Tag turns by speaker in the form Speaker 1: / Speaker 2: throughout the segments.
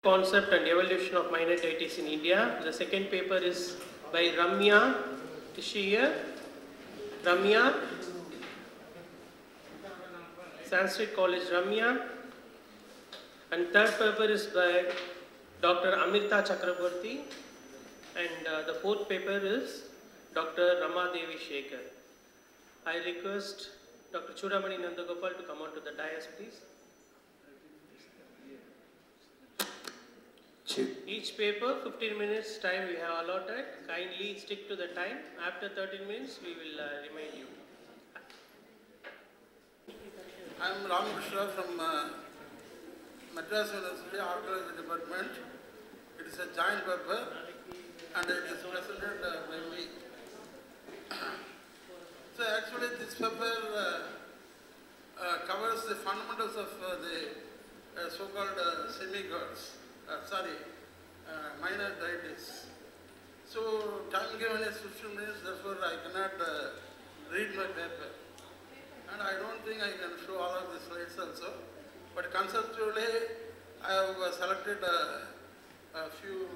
Speaker 1: Concept and Evolution of Minor Deities in India. The second paper is by Ramya. Is she here? Ramya. Sanskrit College Ramya. And third paper is by Dr. Amrita Chakraborty. And the fourth paper is Dr. Rama Devi Shekhar. I request Dr. Chudamani Nandagopal to come on to the dais, please. Each paper, 15 minutes time we have allotted. Kindly stick to the time. After 13 minutes, we will remind you.
Speaker 2: I am Ramakrishna from Madras University Archaeology Department. It is a joint paper and it is presented by me. So actually this paper covers the fundamentals of the so-called semi-gods. Minor deities. So time given is 15 minutes, therefore I cannot read my paper. And I don't think I can show all of the slides also. But conceptually, I have selected a few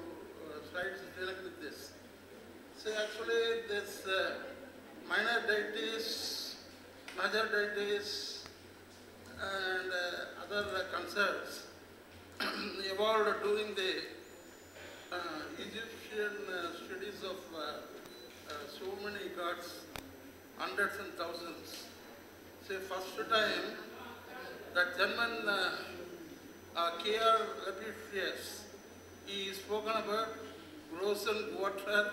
Speaker 2: slides dealing with this. So actually this minor deities, major deities and other concepts evolved during the Egyptian studies of so many gods, hundreds and thousands. Say first time that German K.R. Lepidus, he is spoken about Großen Götter,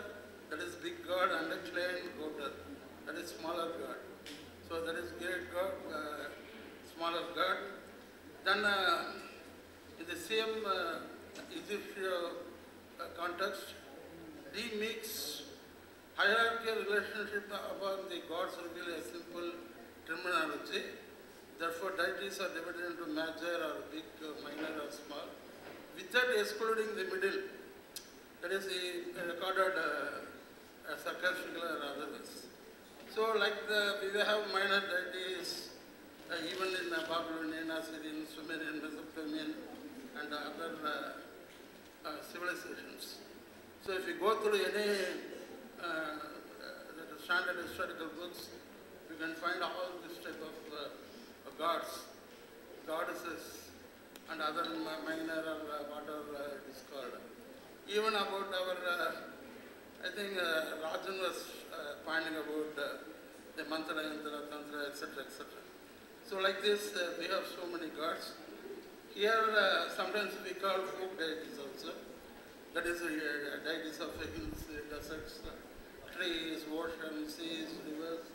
Speaker 2: that is big god, and a klein Götter, that is smaller god. So that is great god, smaller god. Then in the same Egyptian context, he makes hierarchical relationship among the gods reveal a simple terminology. Therefore, deities are divided into major or big, minor or small, without excluding the middle. That is the recorded sarcastical or otherwise. So, like we have minor deities even in Babylonian, Assyrian, Sumerian, Mesopotamian, and other civilizations. So if you go through any standard historical books, you can find all this type of gods, goddesses, and other minor or whatever it is called. Even about our, I think Rajan was finding about the mantra, yantra, tantra, etc., etc. So like this, we have so many gods. Here, sometimes we call folk deities also. That is deities of hills, deserts, trees, oceans, seas, rivers,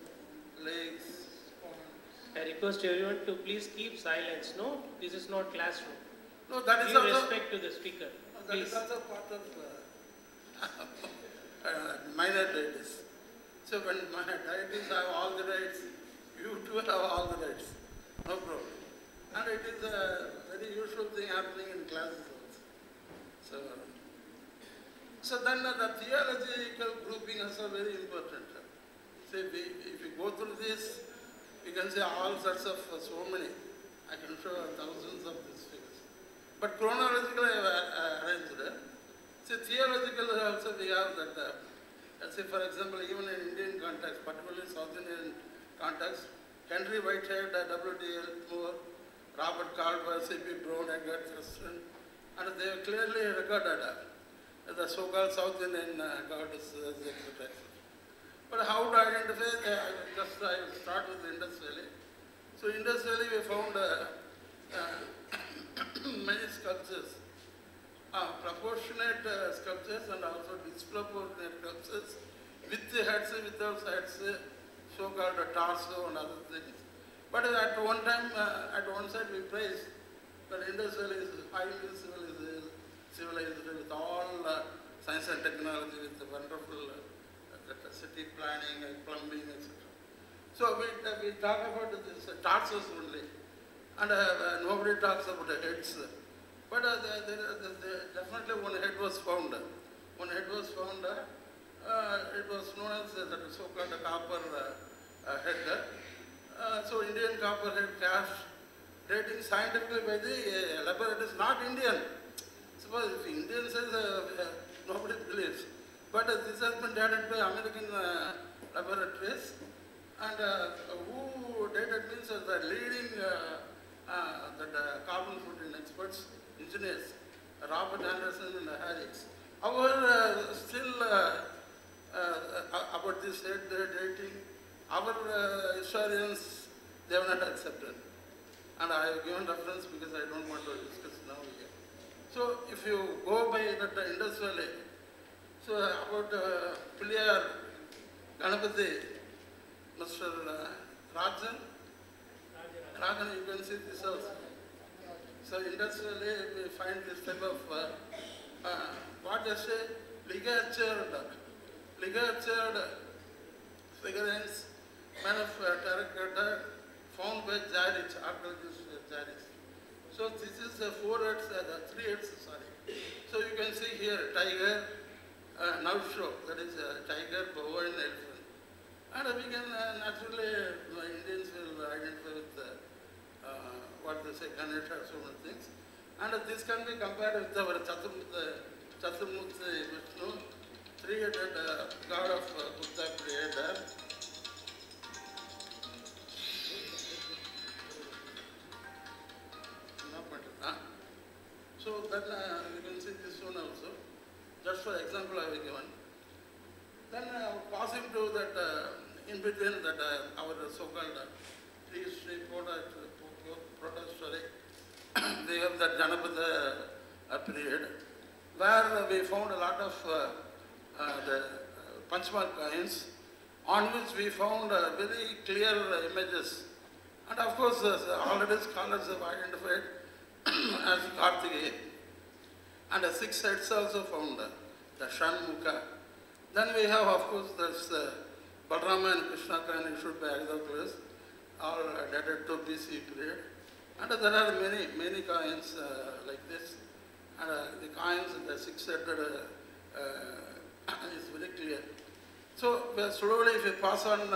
Speaker 2: lakes, ponds.
Speaker 1: I request everyone to please keep silence. No, this is not classroom.
Speaker 2: No, that is
Speaker 1: Give
Speaker 2: also
Speaker 1: respect to the speaker.
Speaker 2: that is also part of minor deities. So when minor deities have all the rights, you too have all the rights. No problem. And it is a very usual thing happening in classes also. So then the theological grouping is also very important. Say if you go through this, you can say all sorts of so many. I can show thousands of these figures. But chronologically I have arranged. Say theological also we have that. Say for example, even in Indian context, particularly South Indian context, Henry Whitehead, W.D.L. Moore, Robert Caldwell, C.P. Brown, Edgar Thurston, and they have clearly recorded the so-called South Indian goddesses, etc. But how to identify? I will start with Indus Valley. So Indus Valley we found many sculptures, proportionate sculptures and also disproportionate sculptures, with heads, without heads, so-called torso and other things. But at one time, at one side we praised that Indus Valley is highly civilized with all science and technology, with the wonderful city planning and plumbing, etc. So we talk about this torsos only, and nobody talks about the heads. But definitely one head was found. One head was found. It was known as the so-called copper head. So Indian copperhead cast dating scientifically by the laboratories, not Indian. So this has been dated by American laboratories. And who dated means the leading carbon footprint experts, engineers, Robert Anderson and Harris. However, still about this dating, our historians, they have not accepted. And I have given reference because I don't want to discuss now here. So if you go by that Indus Valley, so about Piliyar, Ganapati, Mr. Rajan, you can see this also. So Indus Valley, we find this type of, what they say, ligatured figurines, man of terracotta, found by Jarich, archaeologist Jarich. So this is the 4 heads, 3 heads, sorry. So you can see here tiger, Nausho, that is tiger, boa and elephant. And we can naturally, Indians will identify with what they say, Ganesha, so many things. And this can be compared with our Chaturmurti Vishnu, 3-headed god of Buddha creator. So then you can see this one also. Just for example I have given. Then passing to that, in between that our so-called prehistory proto-story, we have that Janapada period, where we found a lot of the Panchmal coins, on which we found very clear images. And of course, already scholars have identified as Kartikeya. And 6 heads also found, the Shanmukha. Then we have, of course, this Balrama and Krishna coin issued by Agdocles, all dated to BC period. And there are many coins like this. And the coins in the 6-headed is very clear. So slowly if we pass on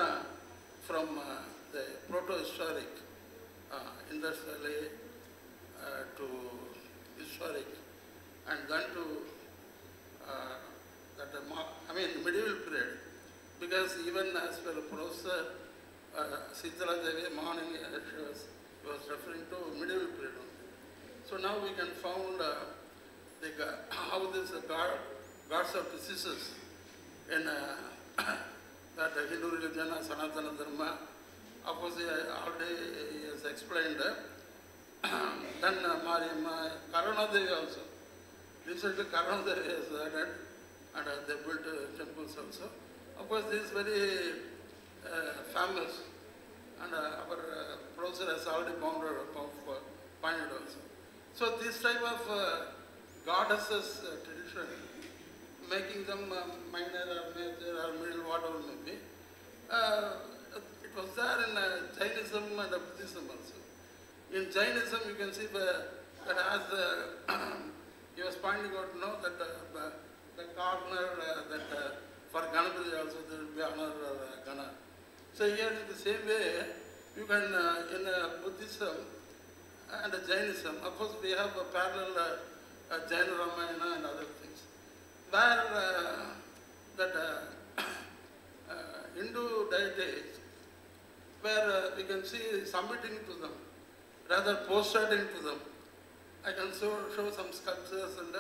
Speaker 2: from the proto-historic Indus Valley to historic, and then to medieval period, because even as per Professor Sitala Devi morning, she was referring to medieval period only. So now we can found how this gods of diseases in that Hindu religion, Sanatana Dharma. Of course, already he has explained. Then Mariamma, Karuna Devi also. Recently Karuna Devi has added, and they built temples also. Of course, this is very famous, and our professor has already pointed also. So this type of goddesses tradition, making them minor or major or middle, whatever may be, it was there in Jainism and Buddhism also. In Jainism, you can see that as he was pointing out, that the corner that for Ganapati also there will be honor Gana. So here in the same way, you can in Buddhism and Jainism, of course we have a parallel Jaina Ramayana and other things, where that Hindu deities, where we can see submitting to them, rather prostrating to them. I can show some sculptures and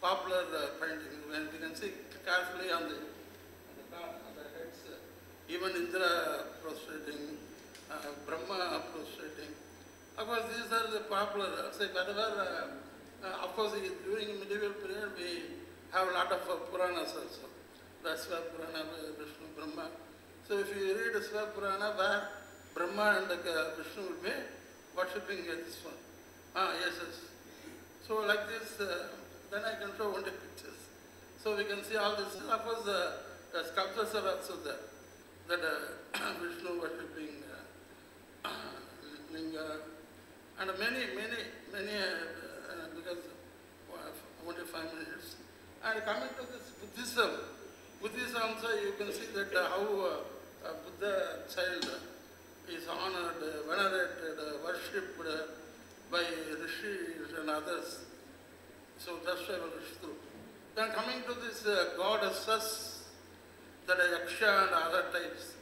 Speaker 2: popular paintings, and we can see carefully on the heads, even Indra prostrating, Brahma prostrating. Of course, these are the popular, say wherever, of course, during medieval period, we have a lot of Puranas also. The Sva Purana, Vishnu, Brahma. So if you read Sva Purana, where Brahma and Vishnu will be worshipping this one. Yes. So like this, then I can show only pictures. So we can see all this. Of course, the sculptures are also there. That Vishnu worshipping Linga, and many, because only 5 minutes. And coming to this Buddhism also, you can see that how Buddha child is honored, venerated, worshipped by rishis and others. So that's why I will rush through. Then coming to this goddesses, that are Yaksha and other types.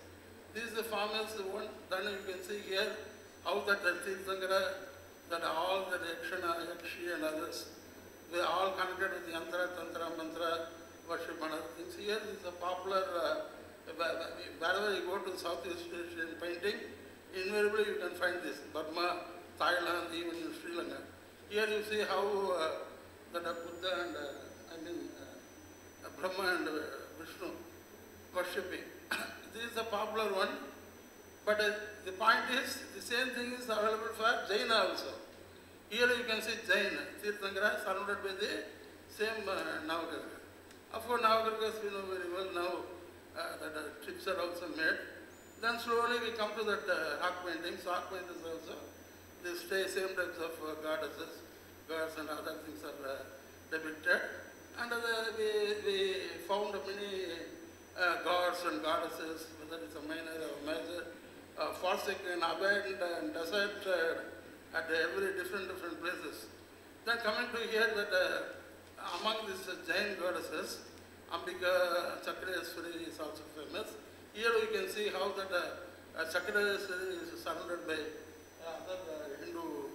Speaker 2: This is the farmers one. Then you can see here how that Tirthankara, that all the Yakshana, Yakshi and others, they are all connected with the Yantra, Tantra, Mantra, worship and other things. Here is a popular, wherever you go to Southeast Asian painting, invariably you can find this, Burma, Thailand, even in Sri Lanka. Here you see how that Buddha and Brahma and Vishnu worshipping. This is a popular one, but the point is, the same thing is available for Jaina also. Here you can see Jaina, Tirthankara surrounded by the same Navagraha. Of course, Navagrahas we know very well now that trips are also made. Then slowly we come to that rock paintings. Rock paintings also, they stay same types of goddesses, gods and other things are depicted. And we found many gods and goddesses, whether it's a minor or major, forsaken, abandoned, and desert at every different places. Then coming to here that among these Jain goddesses, Ambika Chakrayaswari is also famous. Here we can see how that Chakrayaswari is surrounded by other Hindu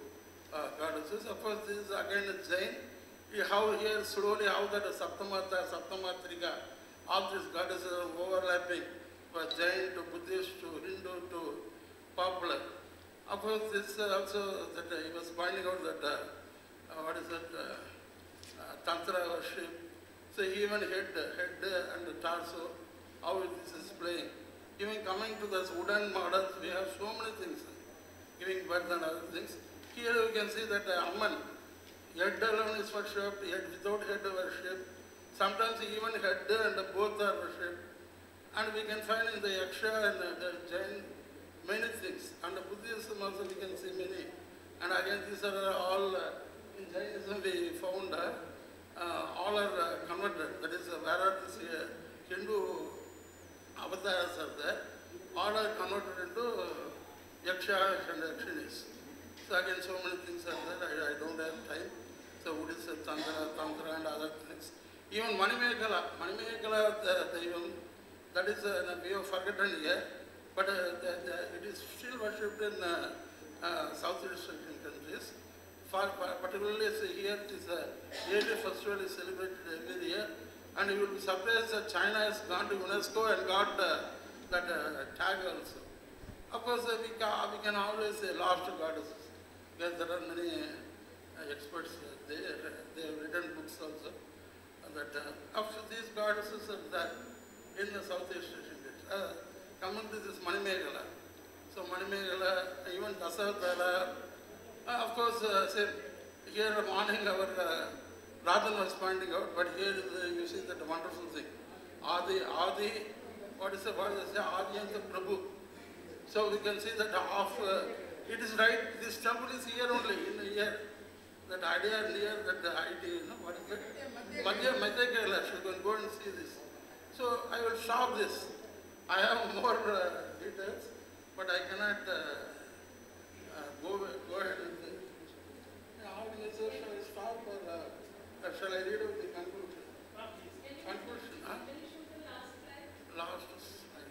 Speaker 2: goddesses. Of course, this is again a Jain. How here slowly how that Saptamata, Saptamatrika, all these goddesses are overlapping, from Jain to Buddhist to Hindu to popular. Of course, this also that he was pointing out that what is that Tantra worship. So even head and torso, how this is playing. Even coming to this wooden models, we have so many things, giving birth and other things. Here you can see that Amman, head alone is worshipped, head without head worship. Sometimes even head and both are worshipped. And we can find in the Yaksha and the Jain many things. And the Buddhism also we can see many. And again, these are all, in Jainism we found all are converted. That is, where this Hindu avatars are there, all are converted into Yakshas and Yakshinis. So again, so many things are there, I don't have time. So what is Tantra and other things. Even Manimekala, the Devam, that is, we have forgotten here, but it is still worshipped in Southeast Asian countries. Particularly here, it is a yearly festival is celebrated every year, and you will be surprised that China has gone to UNESCO and got that tag also. Of course, we can always say lost goddesses, because there are many experts there. They have written books also. That after these goddesses are there in the Southeast Asian countries. Coming to this Manimekala. So Manimekala, even Dasavatara. Of course, say, here morning our Radhan was pointing out, but here you see that wonderful thing. Adi, what is the word? Adi and the Prabhu. So we can see that half, it is right, this temple is here only, in the year. That idea near that the idea, what is it? Madhya Kailash, you can go and see this. So I will stop this. I have more details, but I cannot go ahead with it. How do you say, shall I stop or shall I read out the conclusion? Conclusion, huh? Last slide.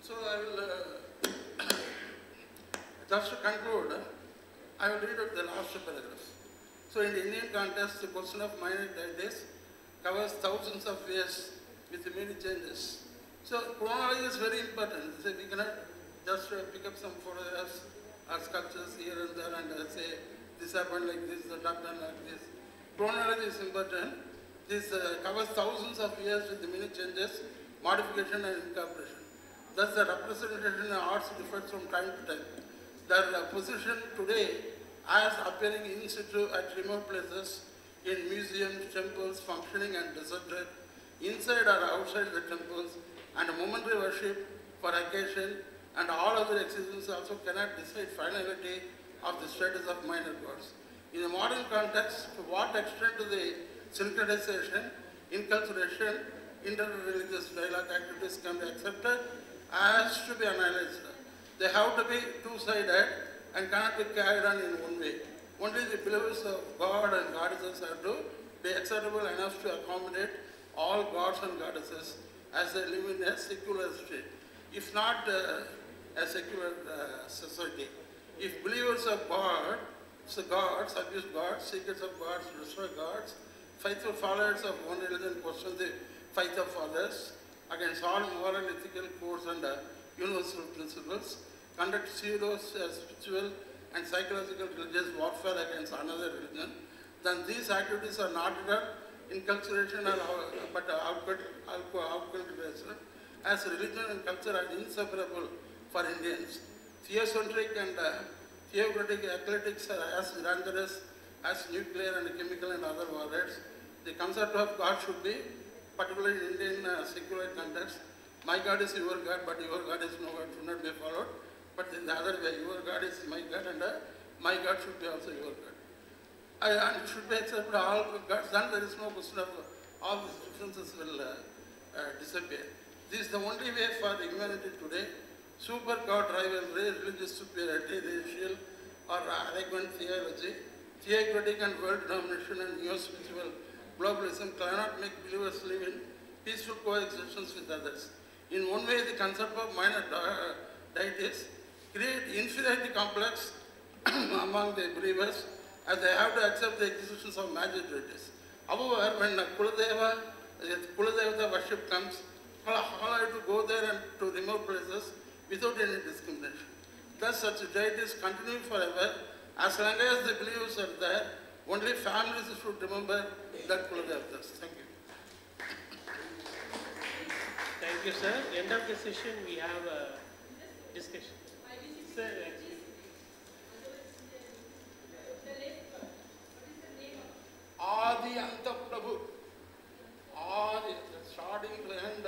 Speaker 2: So I will, just to conclude, I will read out the last paragraph. So in the Indian context, the question of minor deities covers thousands of years with many changes. So chronology is very important. So we cannot just pick up some photographs or sculptures here and there and say this happened like this, that happened like this. Chronology is important. This covers thousands of years with many changes, modification and incorporation. Thus the representation in arts differs from time to time. Their position today as appearing in situ at remote places, in museums, temples, functioning and deserted, inside or outside the temples, and momentary worship for occasion, and all other existence also cannot decide finality of the status of minor gods. In a modern context, to what extent do the syncretization, inculturation, inter-religious dialogue activities can be accepted has to be analyzed. They have to be two-sided and cannot be carried on in one way. Only the beliefs of God and goddesses have to be acceptable enough to accommodate all gods and goddesses as they live in a secular state, if not a secular society. If believers of God, so gods, abuse gods, secrets of gods, destroy gods, faithful followers of one religion question the faith of others against all moral, ethical codes and universal principles, conduct pseudo spiritual and psychological religious warfare against another religion, then these activities are not inculturation but acculturation, as religion and culture are inseparable for Indians. Theocentric and theocratic eclectics are as dangerous as nuclear and chemical and other warheads. The concept of God should be, particularly in Indian secular context, my God is your God, but your God is no God, should not be followed. But in the other way, your God is my God and my God should be also your God. And it should be accepted all gods, then there is no question of all these differences will disappear. This is the only way for humanity today. Super God rivalry, religious superiority, racial or arrogant theology, theocratic and world domination and neo-spiritual globalism cannot make believers live in peaceful coexistence with others. In one way, the concept of minor deities create inferiority complex among the believers, as they have to accept the existence of major deities. However, when Kuladevata worship comes, all have to go there and to remote places without any discrimination. Thus, such deities continue forever. As long as the believers are there, only families should remember that Kuladevatas. Thank you.
Speaker 1: Thank you, sir. End of the session, we have a discussion. Sir, actually.
Speaker 2: Adi Anta Prabhu. Adi, starting to end.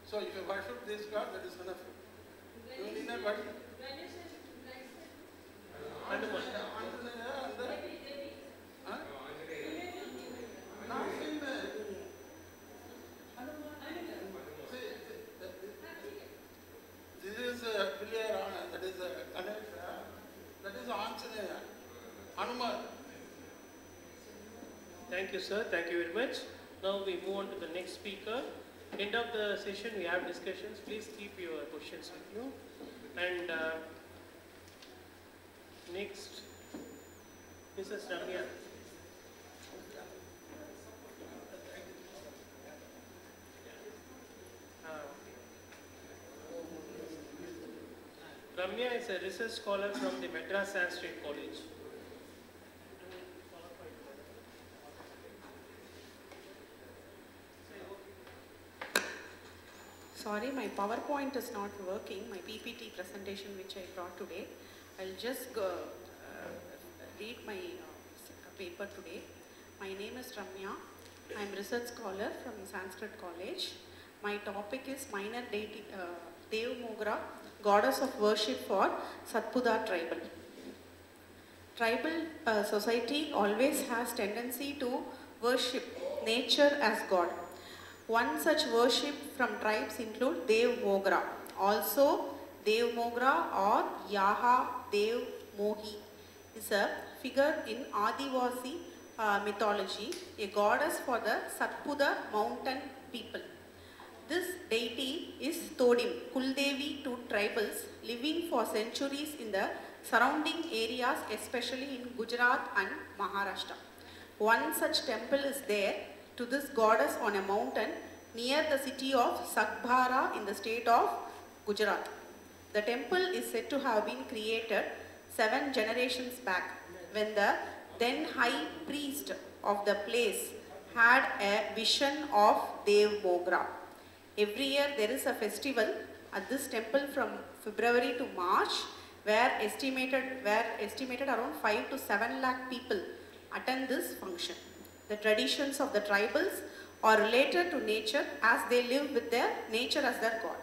Speaker 2: So if you worship this God, that is enough. You need not worship.
Speaker 1: Hanuman.
Speaker 2: This is a clear, that is a Ganesha, that is Anjaneya, Hanuman.
Speaker 1: Thank you, sir. Thank you very much. Now we move on to the next speaker. End of the session, we have discussions. Please keep your questions with you. And next, Mrs. Ramya. Ramya is a research scholar from the Madras Sanskrit College.
Speaker 3: Sorry, my PowerPoint is not working, my PPT presentation which I brought today. I'll just read my paper today. My name is Ramya. I'm research scholar from Sanskrit College. My topic is minor deity, Dev Mogra, goddess of worship for Satpudha tribal. Tribal society always has tendency to worship nature as God. One such worship from tribes include Dev Mogra. Also, Dev Mogra or Yaha Dev Mohi is a figure in Adivasi mythology, a goddess for the Satpudha mountain people. This deity is Todim, Kuldevi to tribals living for centuries in the surrounding areas, especially in Gujarat and Maharashtra. One such temple is there to this goddess on a mountain near the city of Sagbhara in the state of Gujarat. The temple is said to have been created 7 generations back when the then high priest of the place had a vision of Dev Mogra. Every year there is a festival at this temple from February to March where estimated around 5 to 7 lakh people attend this function. The traditions of the tribals are related to nature as they live with their nature as their god.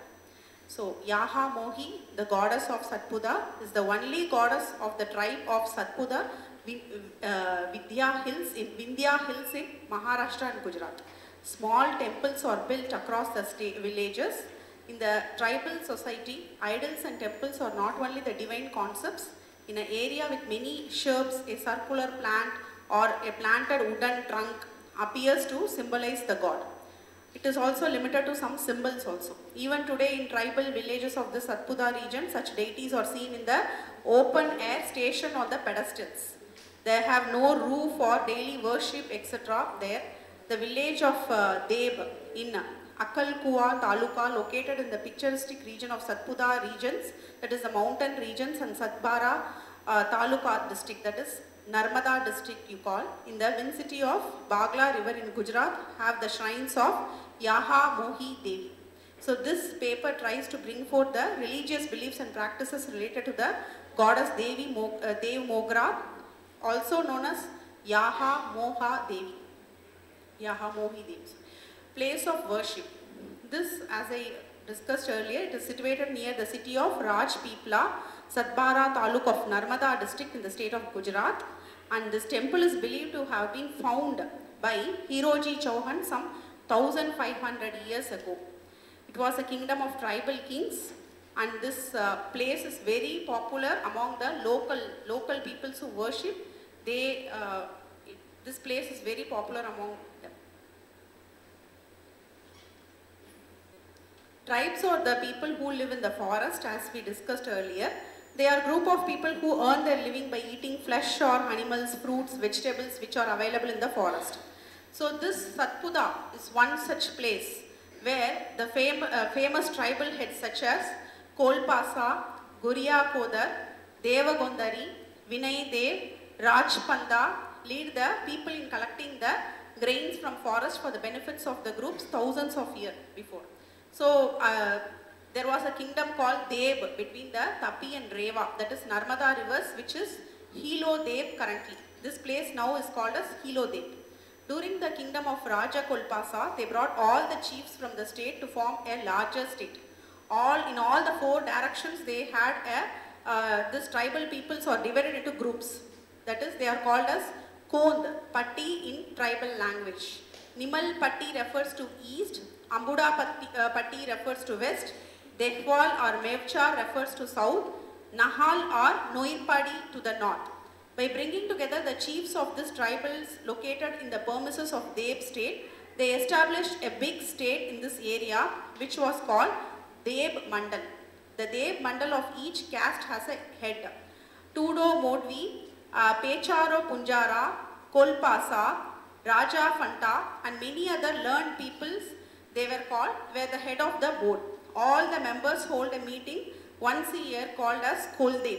Speaker 3: So Yaha Mohi, the goddess of Satpudha, is the only goddess of the tribe of Satpudha Vindhya Hills in Maharashtra and Gujarat. Small temples are built across the villages. In the tribal society, idols and temples are not only the divine concepts. In an area with many shrubs, a circular plant or a planted wooden trunk appears to symbolize the god. It is also limited to some symbols also. Even today in tribal villages of the Satpura region, such deities are seen in the open air stationed on the pedestals. They have no roof for daily worship, etc. there. The village of Deb in Akalkuwa Taluka, located in the picturesque region of Satpura regions, that is the mountain regions, and Satbara Taluka district, that is Narmada district you call, in the vicinity of Bagla river in Gujarat, have the shrines of Yaha Mohi Devi. So this paper tries to bring forth the religious beliefs and practices related to the goddess Devi Dev Mogra, also known as Yaha Moha Devi. Yaha Mohi Devi. Place of worship. This, as I discussed earlier, it is situated near the city of Rajpipla, Satbara Taluk of Narmada district in the state of Gujarat, and this temple is believed to have been found by Hiroji Chauhan some 1500 years ago. It was a kingdom of tribal kings, and this place is very popular among the local peoples who worship. This place is very popular among them. Tribes are the people who live in the forest, as we discussed earlier. They are a group of people who earn their living by eating flesh or animals, fruits, vegetables which are available in the forest. So this Satpura is one such place where the famous tribal heads such as Kolpasa, Guriya Kodar, Devagondari, Vinay Dev, Rajpanda lead the people in collecting the grains from forest for the benefits of the groups thousands of years before. So there was a kingdom called Deb between the Tapi and Reva, that is Narmada rivers, which is Hilo Deb currently. This place now is called as Hilo Deb. During the kingdom of Raja Kolpasa, they brought all the chiefs from the state to form a larger state. In all the four directions, they had this tribal peoples are divided into groups. That is, they are called as Kond, Patti in tribal language. Nimal Patti refers to east, Ambuda Patti refers to west, Dekhwal or Mevcha refers to south, Nahal or Noirpadi to the north. By bringing together the chiefs of these tribals located in the premises of Deb state, they established a big state in this area which was called Deb Mandal. The Deb Mandal of each caste has a head. Tudo Modvi, Pecharo Punjara, Kolpasa, Raja Fanta and many other learned peoples, they were the head of the board. All the members hold a meeting once a year called as Kuldeb.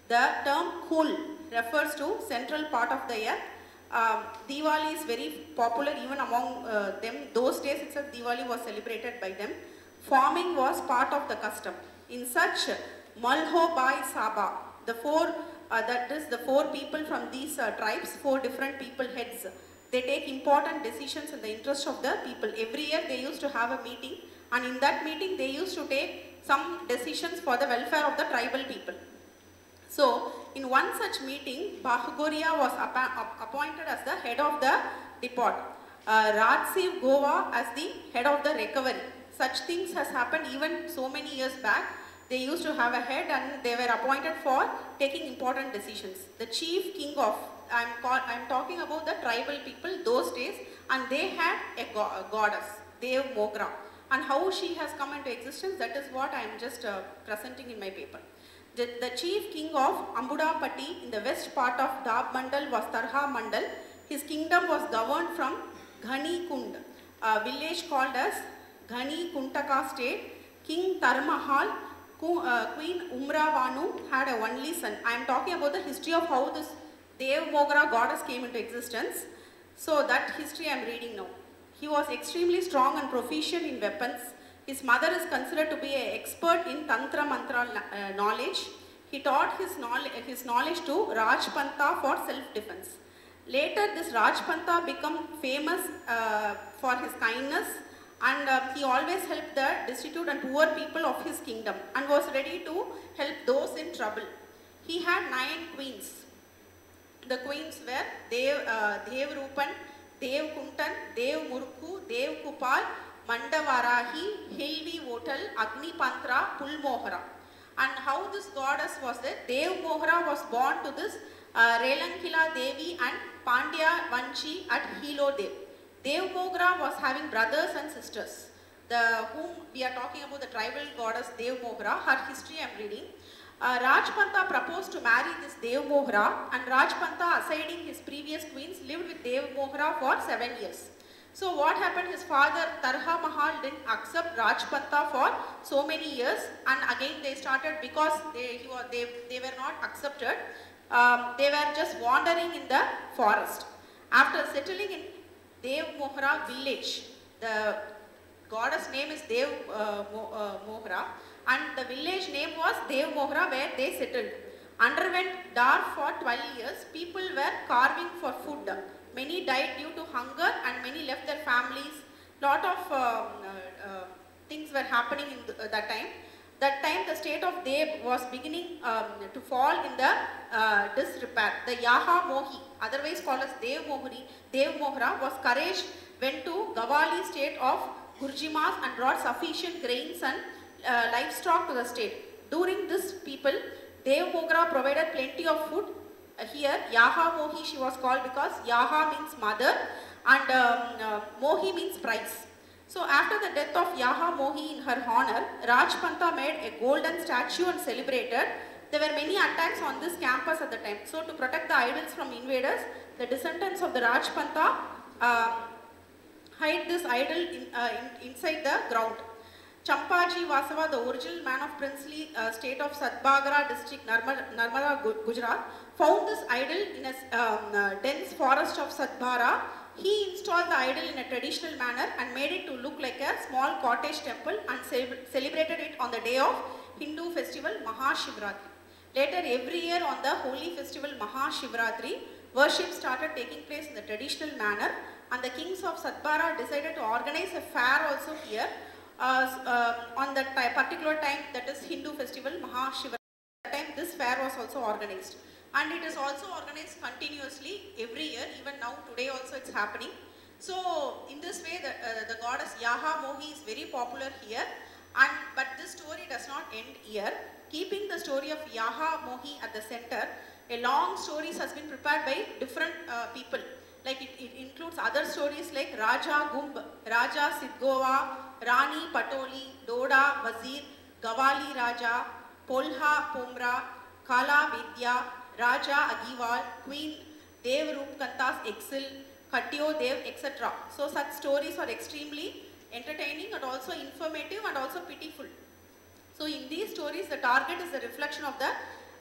Speaker 3: The term Kul refers to central part of the earth. Diwali is very popular even among them. Those days itself Diwali was celebrated by them. Farming was part of the custom. In such Malho Bai Saba, the four people from these tribes, four different people heads, they take important decisions in the interest of the people. Every year they used to have a meeting, and in that meeting they used to take some decisions for the welfare of the tribal people. So, in one such meeting, Bahagoria was appointed as the head of the depot, Rajsiv Goa as the head of the recovery. Such things has happened even so many years back. They used to have a head and they were appointed for taking important decisions. The chief king of, I am talking about the tribal people those days, and they had a goddess, Dev Mogra. And how she has come into existence, that is what I am just presenting in my paper. The chief king of Ambudapatti in the west part of Dab Mandal was Tarha Mandal. His kingdom was governed from Ghani Kund, a village called as Ghani Kuntaka state. King Tarmahal, Queen Umravanu had a only son. I am talking about the history of how this Dev Mogra goddess came into existence. So that history I am reading now. He was extremely strong and proficient in weapons. His mother is considered to be an expert in Tantra Mantra knowledge. He taught his knowledge to Rajpanta for self-defense. Later, this Rajpanta became famous for his kindness, and he always helped the destitute and poor people of his kingdom and was ready to help those in trouble. He had 9 queens. The queens were Dev Rupan, Dev Kuntan, Dev Murku, Dev Kupal, Mandavarahi, Hilvi Votal, Agni Pantra, Pulmohara. And how this goddess was there? Dev Mohra was born to this Relankila Devi and Pandya Vanchi at Hilo Dev. Dev Mogra was having brothers and sisters. Whom we are talking about, the tribal goddess Dev Mogra, her history I am reading. Rajpanta proposed to marry this Dev Mohra, and Rajpanta, assiding his previous queens, lived with Dev Mohra for 7 years. So what happened, his father Tarha Mahal didn't accept Rajpanta for so many years, and again they started, because they were not accepted, they were just wandering in the forest. After settling in Dev Mohra village, the goddess name is Dev Mohra, and the village name was Dev Mohra, where they settled. Underwent dar for 12 years, people were carving for food. Many died due to hunger and many left their families. Lot of things were happening in that time. That time the state of Dev was beginning to fall in the disrepair. The Yaha Mohi, otherwise called as Dev Mohra, was courage, went to Gawali state of Gurjimas and brought sufficient grains and livestock to the state. During this people, Dev Mogra provided plenty of food. Here, Yaha Mohi she was called because Yaha means mother and Mohi means prize. So after the death of Yaha Mohi in her honor, Rajpanta made a golden statue and celebrated. There were many attacks on this campus at the time. So to protect the idols from invaders, the descendants of the Rajpanta hide this idol inside the ground. Champaji Vasava, the original man of princely state of Satbagara district, Narmada, Gujarat, found this idol in a dense forest of Satbara. He installed the idol in a traditional manner and made it to look like a small cottage temple and celebrated it on the day of Hindu festival Mahashivratri. Later, every year on the holy festival Mahashivratri, worship started taking place in the traditional manner, and the kings of Satbara decided to organize a fair also here. On that particular time, that is Hindu festival Mahashivratri, that time this fair was also organized, and it is also organized continuously every year. Even now today also it's happening. So in this way the goddess Yaha Mohi is very popular here, but this story does not end here. Keeping the story of Yaha Mohi at the center, a long stories has been prepared by different people. Like it includes other stories like Raja Gumb, Raja Sidgova, Rani Patoli, Doda Wazir, Gawali Raja, Polha Pomra, Kala Vidya, Raja Agiwal, Queen Dev Rupkanta's Exil, Katyo Dev, etc. So such stories are extremely entertaining and also informative and also pitiful. So in these stories, the target is the reflection of the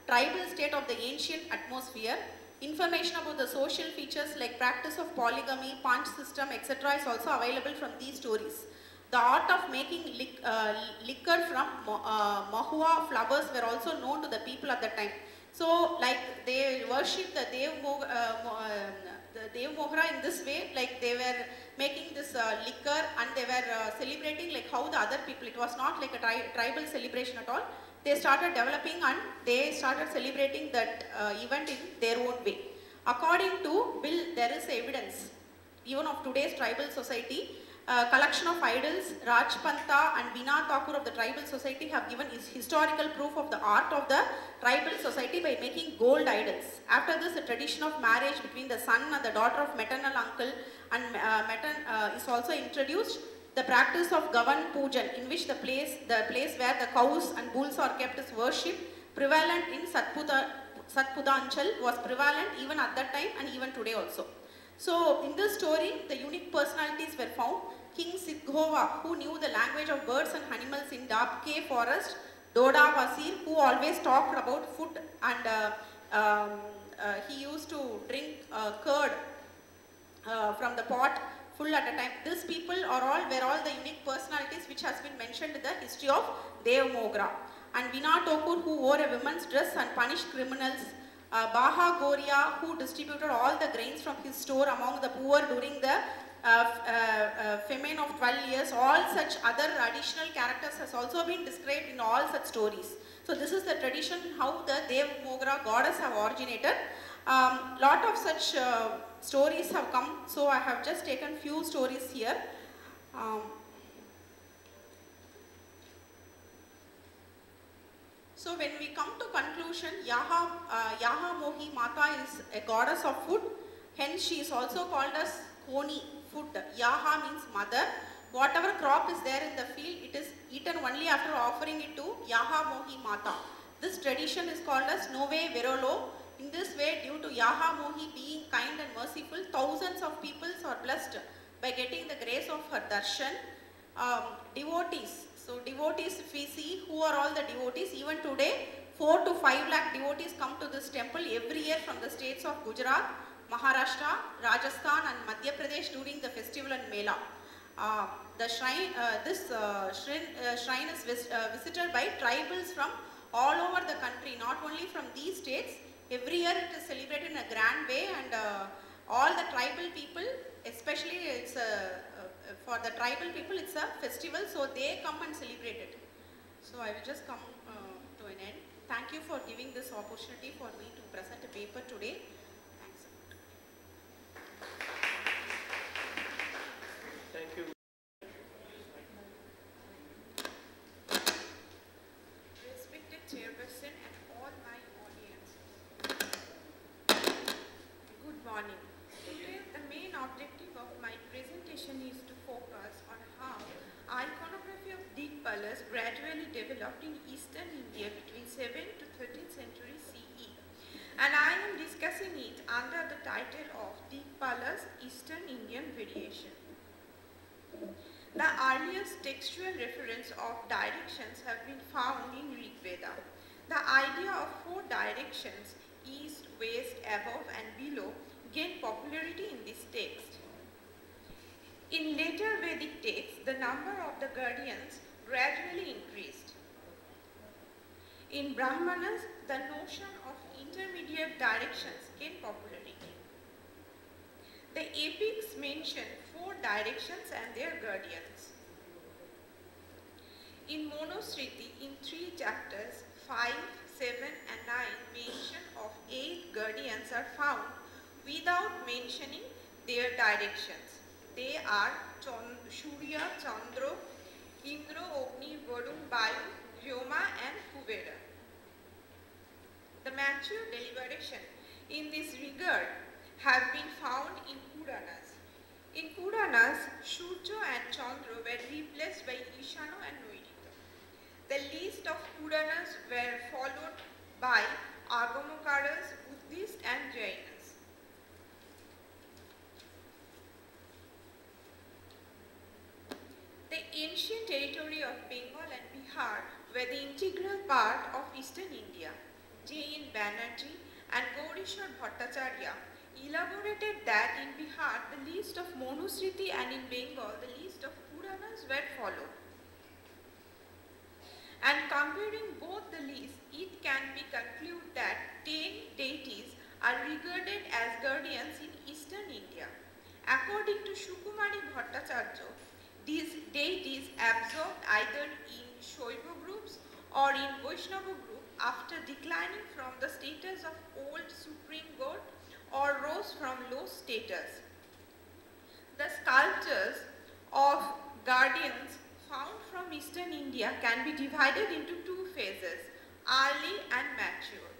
Speaker 3: tribal state of the ancient atmosphere. Information about the social features like practice of polygamy, punch system, etc. is also available from these stories. The art of making liquor from mahua flowers were also known to the people at the time. So like they worshipped the Dev Mohra in this way, like they were making this liquor and they were celebrating like how the other people, it was not like a tribal celebration at all. They started developing and they started celebrating that event in their own way. According to Bill, there is evidence even of today's tribal society. Collection of idols, Rajpanta and Bina Thakur of the tribal society have given historical proof of the art of the tribal society by making gold idols. After this, the tradition of marriage between the son and the daughter of maternal uncle and is also introduced. The practice of Gavan Pujan, in which the place where the cows and bulls are kept is worship, prevalent in Satpudanchal, was prevalent even at that time and even today also. So in this story, the unique personalities were found. King Sidgova, who knew the language of birds and animals in Dabke forest, Doda Wazir, who always talked about food, and he used to drink curd from the pot full at a time. These people were all the unique personalities which has been mentioned in the history of Dev Mogra. And Bina Thakur, who wore a woman's dress and punished criminals. Baha Goria, who distributed all the grains from his store among the poor during the famine of 12 years. All such other additional characters has also been described in all such stories. So this is the tradition how the Dev Mogra goddess have originated. Lot of such stories have come, so I have just taken few stories here. So when we come to conclusion, Yaha Mohi Mata is a goddess of food, hence she is also called as Koni, food. Yaha means mother. Whatever crop is there in the field, it is eaten only after offering it to Yaha Mohi Mata. This tradition is called as Nove Verolo. In this way, due to Yaha Mohi being kind and merciful, thousands of people are blessed by getting the grace of her darshan. Devotees. So devotees, if we see who are all the devotees, even today 4 to 5 lakh devotees come to this temple every year from the states of Gujarat, Maharashtra, Rajasthan and Madhya Pradesh during the festival and Mela. The shrine, shrine is visited by tribals from all over the country, not only from these states. Every year it is celebrated in a grand way, and all the tribal people, especially it's for the tribal people, it's a festival, so they come and celebrate it. So I will just come to an end. Thank you for giving this opportunity for me to present a paper today. Thanks.
Speaker 1: Thank you.
Speaker 3: Respected Chairperson and all my audience, good morning. Today the main objective of my presentation is to focus on how iconography of Dikpalas gradually developed in eastern India between 7th to 13th century CE, and I am discussing it under the title of Dikpalas Eastern Indian Variation. The earliest textual reference of directions have been found in Rig Veda. The idea of 4 directions, east, west, above and below, gained popularity in this text. In later Vedic texts, the number of the guardians gradually increased. In Brahmanas, the notion of intermediate directions gained popularity. The epics mention 4 directions and their guardians. In Manusmriti, in 3 chapters, 5, 7 and 9, mention of 8 guardians are found without mentioning their directions. They are Surya, Chandra, Indra, Agni, Varun, Vayu, Vyoma and Kuvera. The mature deliberation in this regard have been found in Puranas. In Puranas, Surya and Chandra were replaced by Ishana and Noidita. The list of Puranas were followed by Agamokaras, Buddhists and Jainas. The ancient territory of Bengal and Bihar were the integral part of eastern India. J.N. Banerjee and Gaurishwar Bhattacharya elaborated that in Bihar the list of Manusmriti and in Bengal the list of Puranas were followed. And comparing both the lists, it can be concluded that 10 deities are regarded as guardians in eastern India. According to Sukumari Bhattacharya, these deities absorbed either in Shaiva groups or in Vaishnava group after declining from the status of old supreme god or rose from low status. The sculptures of guardians found from eastern India can be divided into 2 phases, early and mature.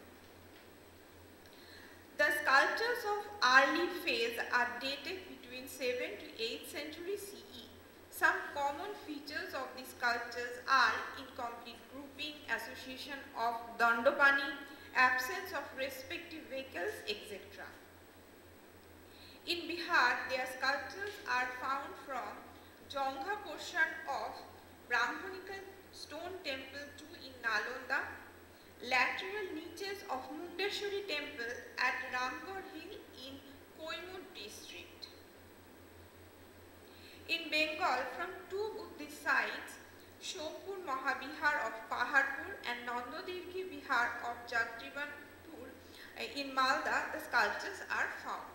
Speaker 3: The sculptures of early phase are dated between 7th to 8th century CE. Some common features of these sculptures are incomplete grouping, association of dandapani, absence of respective vehicles, etc. In Bihar, their sculptures are found from Jongha portion of Brahmanical stone temple 2 in Nalanda, lateral niches of Mundeshwari temple at Ramgarh Hill in Koimur district. In Bengal, from 2 Buddhist sites, Shompur Mahabihar of Paharpur and Nandodevki Bihar of Jagjibanpur in Malda, the sculptures are found.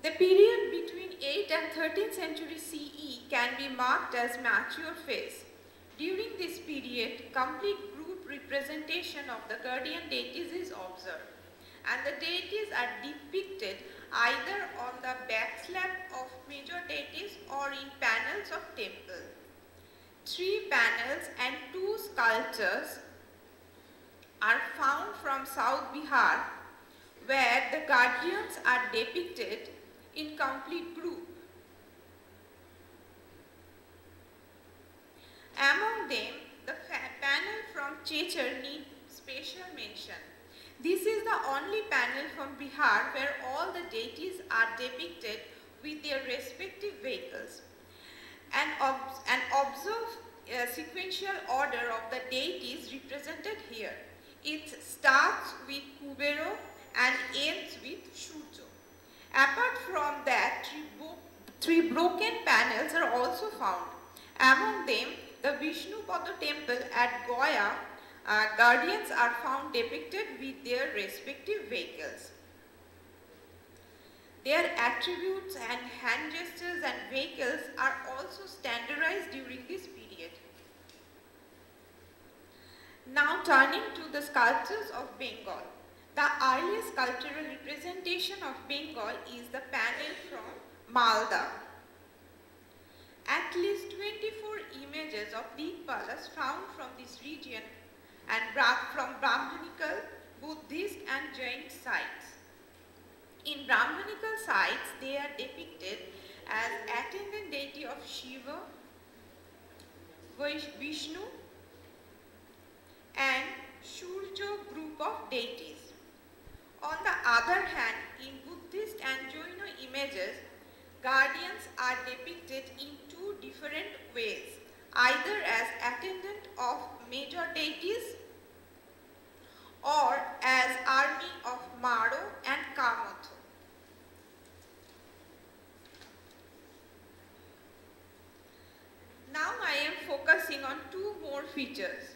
Speaker 3: The period between 8th and 13th century CE can be marked as mature phase. During this period, complete group
Speaker 4: representation of the guardian deities is observed, and the deities are depicted either on the back slab of major deities or in panels of temple. 3 panels and 2 sculptures are found from South Bihar, where the guardians are depicted in complete group. Among them, the panel from Chechar needs special mention. This is the only panel from Bihar where all the deities are depicted with their respective vehicles. And observe sequential order of the deities represented here. It starts with Kubero and ends with Surya. Apart from that, 3 broken panels are also found. Among them, the Vishnupada temple at Goya, guardians are found depicted with their respective vehicles. Their attributes and hand gestures and vehicles are also standardized during this period. Now turning to the sculptures of Bengal. The earliest sculptural representation of Bengal is the panel from Malda. At least 24 images of Dikpalas found from this region and from Brahmanical, Buddhist and Jain sites. In Brahmanical sites, they are depicted as attendant deity of Shiva, Vishnu and Surya group of deities. On the other hand, in Buddhist and Jaina images, guardians are depicted in 2 different ways, either as attendant of major deities or as army of Maro and Kamatho. Now I am focusing on 2 more features.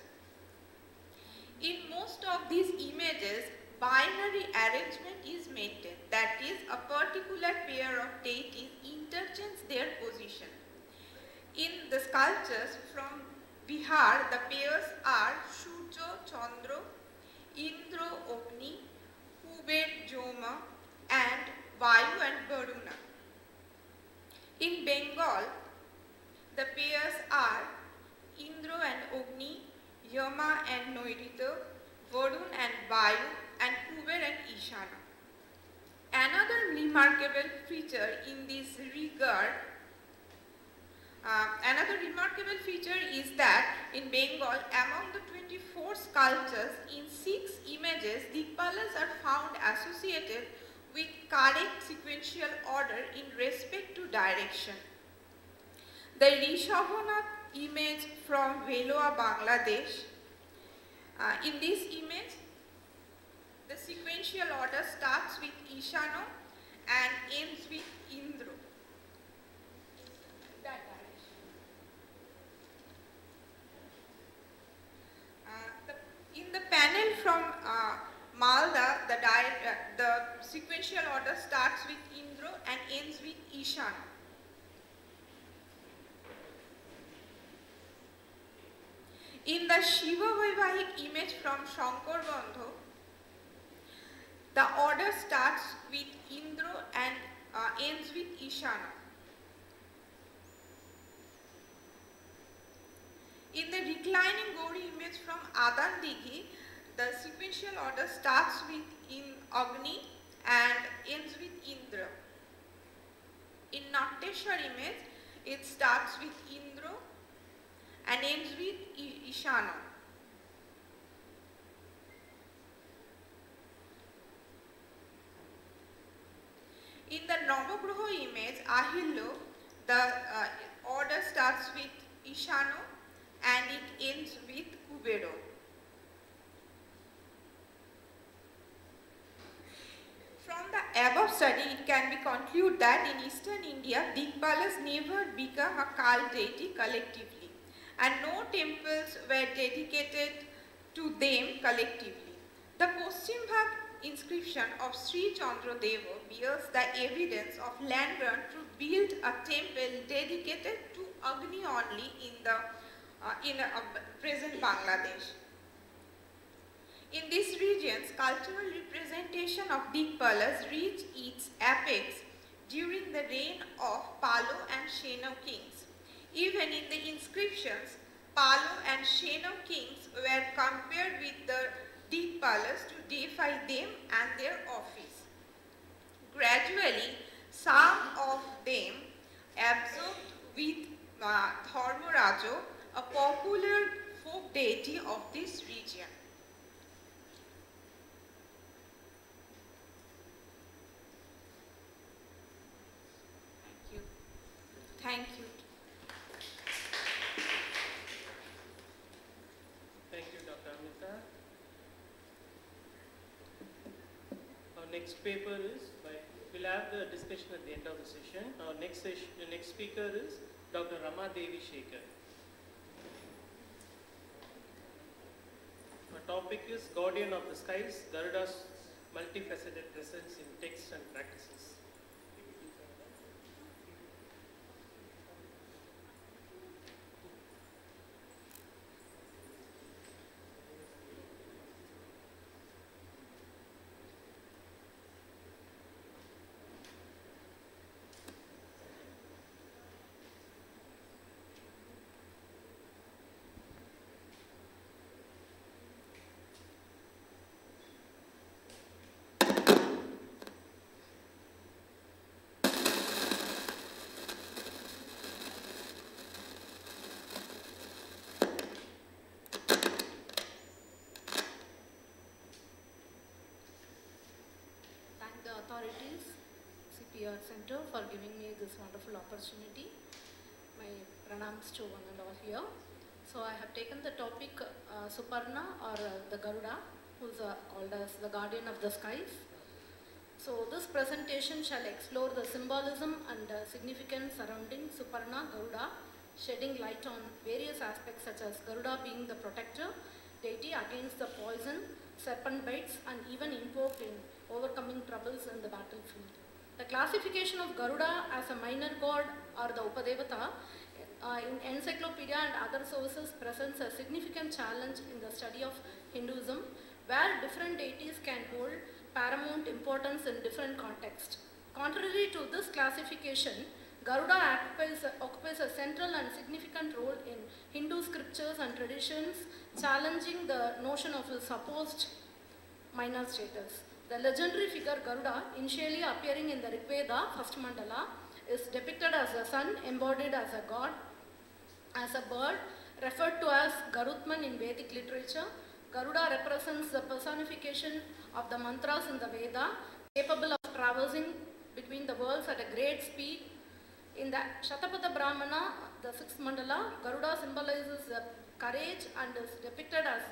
Speaker 4: In most of these images, binary arrangement is maintained, that is, a particular pair of deities interchange their position. In the sculptures from Bihar, the pairs are Surya, Chandra, Indra, Agni, Kuber, Joma, and Vayu and Varuna. In Bengal, the pairs are Indra and Agni, Yama and Nairita, Varun and Vayu, and Kuber and Ishana. Another remarkable feature in this regard, is that in Bengal, among the 24 sculptures, in 6 images, Dikpalas are found associated with correct sequential order in respect to direction. The Rishabhanath image from Veloa, Bangladesh. In this image, the sequential order starts with Ishano and ends with Indra. That direction. In the panel from Malda, the sequential order starts with Indra and ends with Ishano. In the Shiva Vaivahik image from Shankar Bandho, the order starts with Indra and ends with Ishana. In the reclining Gauri image from Adan Dighi, the sequential order starts with Agni and ends with Indra. In Natteshwar image, it starts with Indra and ends with Ishana. In the Navagraha image, Ahilya, the order starts with Ishano and it ends with Kubero. From the above study, it can be concluded that in Eastern India, Dikpalas never became a cult deity collectively, and no temples were dedicated to them collectively. The Paschimbhag inscription of Sri Chandra Deva bears the evidence of land grant to build a temple dedicated to Agni only in present Bangladesh. In these regions, cultural representation of Dikpalas reached its apex during the reign of Palo and Sheno kings. Even in the inscriptions, Palo and Sheno kings were compared with the Dikpalas to deify them and their office. Gradually, some of them absorbed with Dharmarajo, a popular folk deity of this region. Thank you.
Speaker 1: Thank you, Dr. Amrita. Our next paper is we'll have the discussion at the end of the session. Our next speaker is Dr. Rama Devi Shekhar. Our topic is Guardian of the Skies, Garuda's multifaceted presence in texts and practices.
Speaker 5: Authorities, CPR Center, for giving me this wonderful opportunity. My pranams to one and all here. So I have taken the topic Suparna, or the Garuda, who is called as the guardian of the skies. So this presentation shall explore the symbolism and significance surrounding Suparna Garuda, shedding light on various aspects such as Garuda being the protector deity against the poison, serpent bites, and even invoked in overcoming troubles in the battlefield. The classification of Garuda as a minor god or the Upadevata in encyclopedia and other sources presents a significant challenge in the study of Hinduism, where different deities can hold paramount importance in different contexts. Contrary to this classification, Garuda occupies a central and significant role in Hindu scriptures and traditions, challenging the notion of his supposed minor status. The legendary figure Garuda, initially appearing in the Rig Veda, first mandala, is depicted as a sun embodied as a god, as a bird, referred to as Garutman in Vedic literature. Garuda represents the personification of the mantras in the Veda, capable of traversing between the worlds at a great speed. In the Shatapada Brahmana, the 6th mandala, Garuda symbolizes courage and is depicted as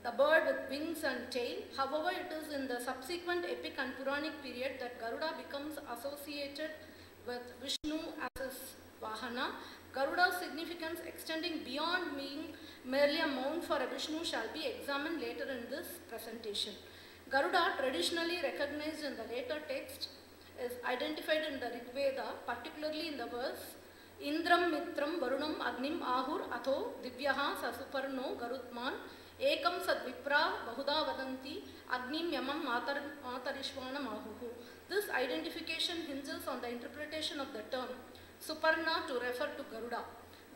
Speaker 5: the bird with wings and tail. However, it is in the subsequent epic and Puranic period that Garuda becomes associated with Vishnu as his Vahana. Garuda's significance extending beyond being merely a mount for a Vishnu shall be examined later in this presentation. Garuda, traditionally recognized in the later text, is identified in the Rig Veda, particularly in the verse Indram Mitram Varunam Agnim Ahur Atho Divyaha Sasuparno Garutman Ekam Sad Vipra Bahuda Vadanti Agnim Yamam Matarishwana Mahuhu. This identification hinges on the interpretation of the term Suparna to refer to Garuda.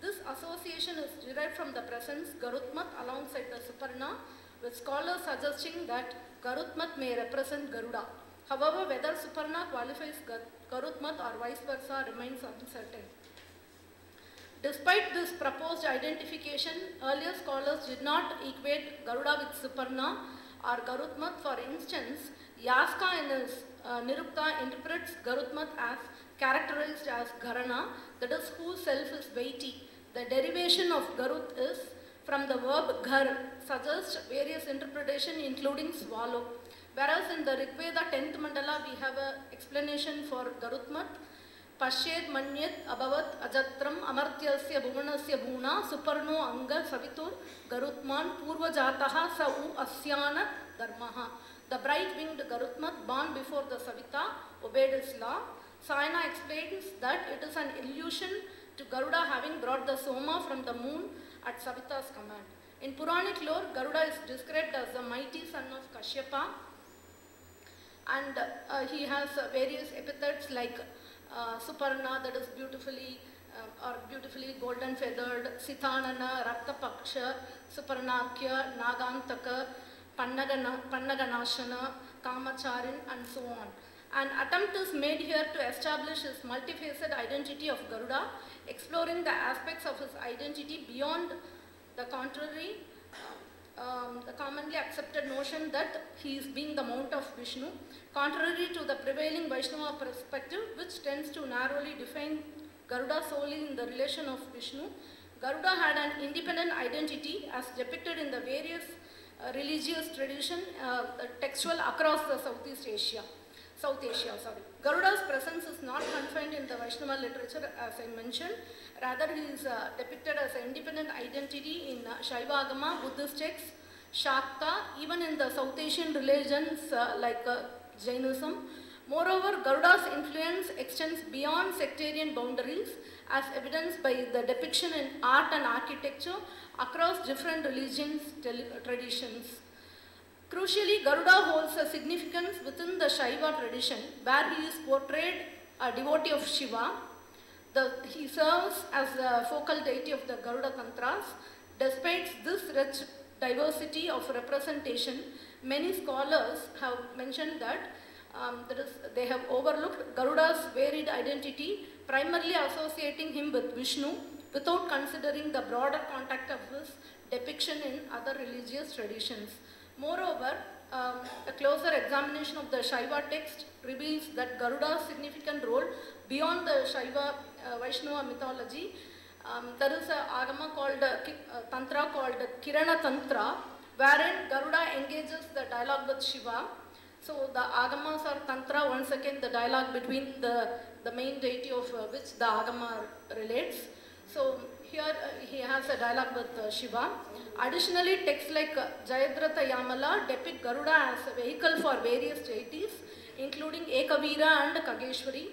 Speaker 5: This association is derived from the presence Garutmat alongside the Suparna, with scholars suggesting that Garutmat may represent Garuda. However, whether Suparna qualifies Garutmat or vice versa remains uncertain. Despite this proposed identification, earlier scholars did not equate Garuda with Suparna or Garutmat. For instance, Yaska in his Nirukta interprets Garutmat as characterized as Garana, that is, whose self is weighty. The derivation of Garut is from the verb Ghar, suggests various interpretations including swallow. Whereas in the Rig Veda 10th mandala we have an explanation for Garutmat. Pashyed Manyat Abhavat Ajatram Amartyasya Bhuvanasya Bhuna Suparno Anga Savitur Garutman Purvajataha Sau Asyana Dharmaha. The bright-winged Garutmat, born before the Savita, obeyed his law. Sayana explains that it is an illusion to Garuda having brought the Soma from the moon at Savita's command. In Puranic lore, Garuda is described as the mighty son of Kashyapa, and he has various epithets like Suparna, that is beautifully golden feathered, Sithanana, Raktapaksha, Suparnakya, Nagantaka, Pannaganashana, Kamacharin, and so on. An attempt is made here to establish his multifaceted identity of Garuda, exploring the aspects of his identity beyond the contrary, the commonly accepted notion that he is being the mount of Vishnu, contrary to the prevailing Vaishnava perspective, which tends to narrowly define Garuda solely in the relation of Vishnu. Garuda had an independent identity as depicted in the various religious tradition textual across the South Asia. Garuda's presence is not confined in the Vaishnava literature, as I mentioned. Rather, he is depicted as an independent identity in Shaiva Agama, Buddhist texts, Shakta, even in the South Asian religions like Jainism. Moreover, Garuda's influence extends beyond sectarian boundaries, as evidenced by the depiction in art and architecture across different religions traditions. Crucially, Garuda holds a significance within the Shaiva tradition, where he is portrayed a devotee of Shiva. He serves as the focal deity of the Garuda Tantras. Despite this rich diversity of representation, many scholars have mentioned that they have overlooked Garuda's varied identity, primarily associating him with Vishnu, without considering the broader context of his depiction in other religious traditions. Moreover, a closer examination of the Shaiva text reveals that Garuda's significant role beyond the Shaiva Vaishnava mythology. There is an agama called Tantra called Kirana Tantra, wherein Garuda engages the dialogue with Shiva. So the agamas or Tantra, once again the dialogue between the main deity of which the agama relates. So here he has a dialogue with Shiva. Additionally, texts like Jayadratha Yamala depict Garuda as a vehicle for various deities, including Ekavira and Kageshwari.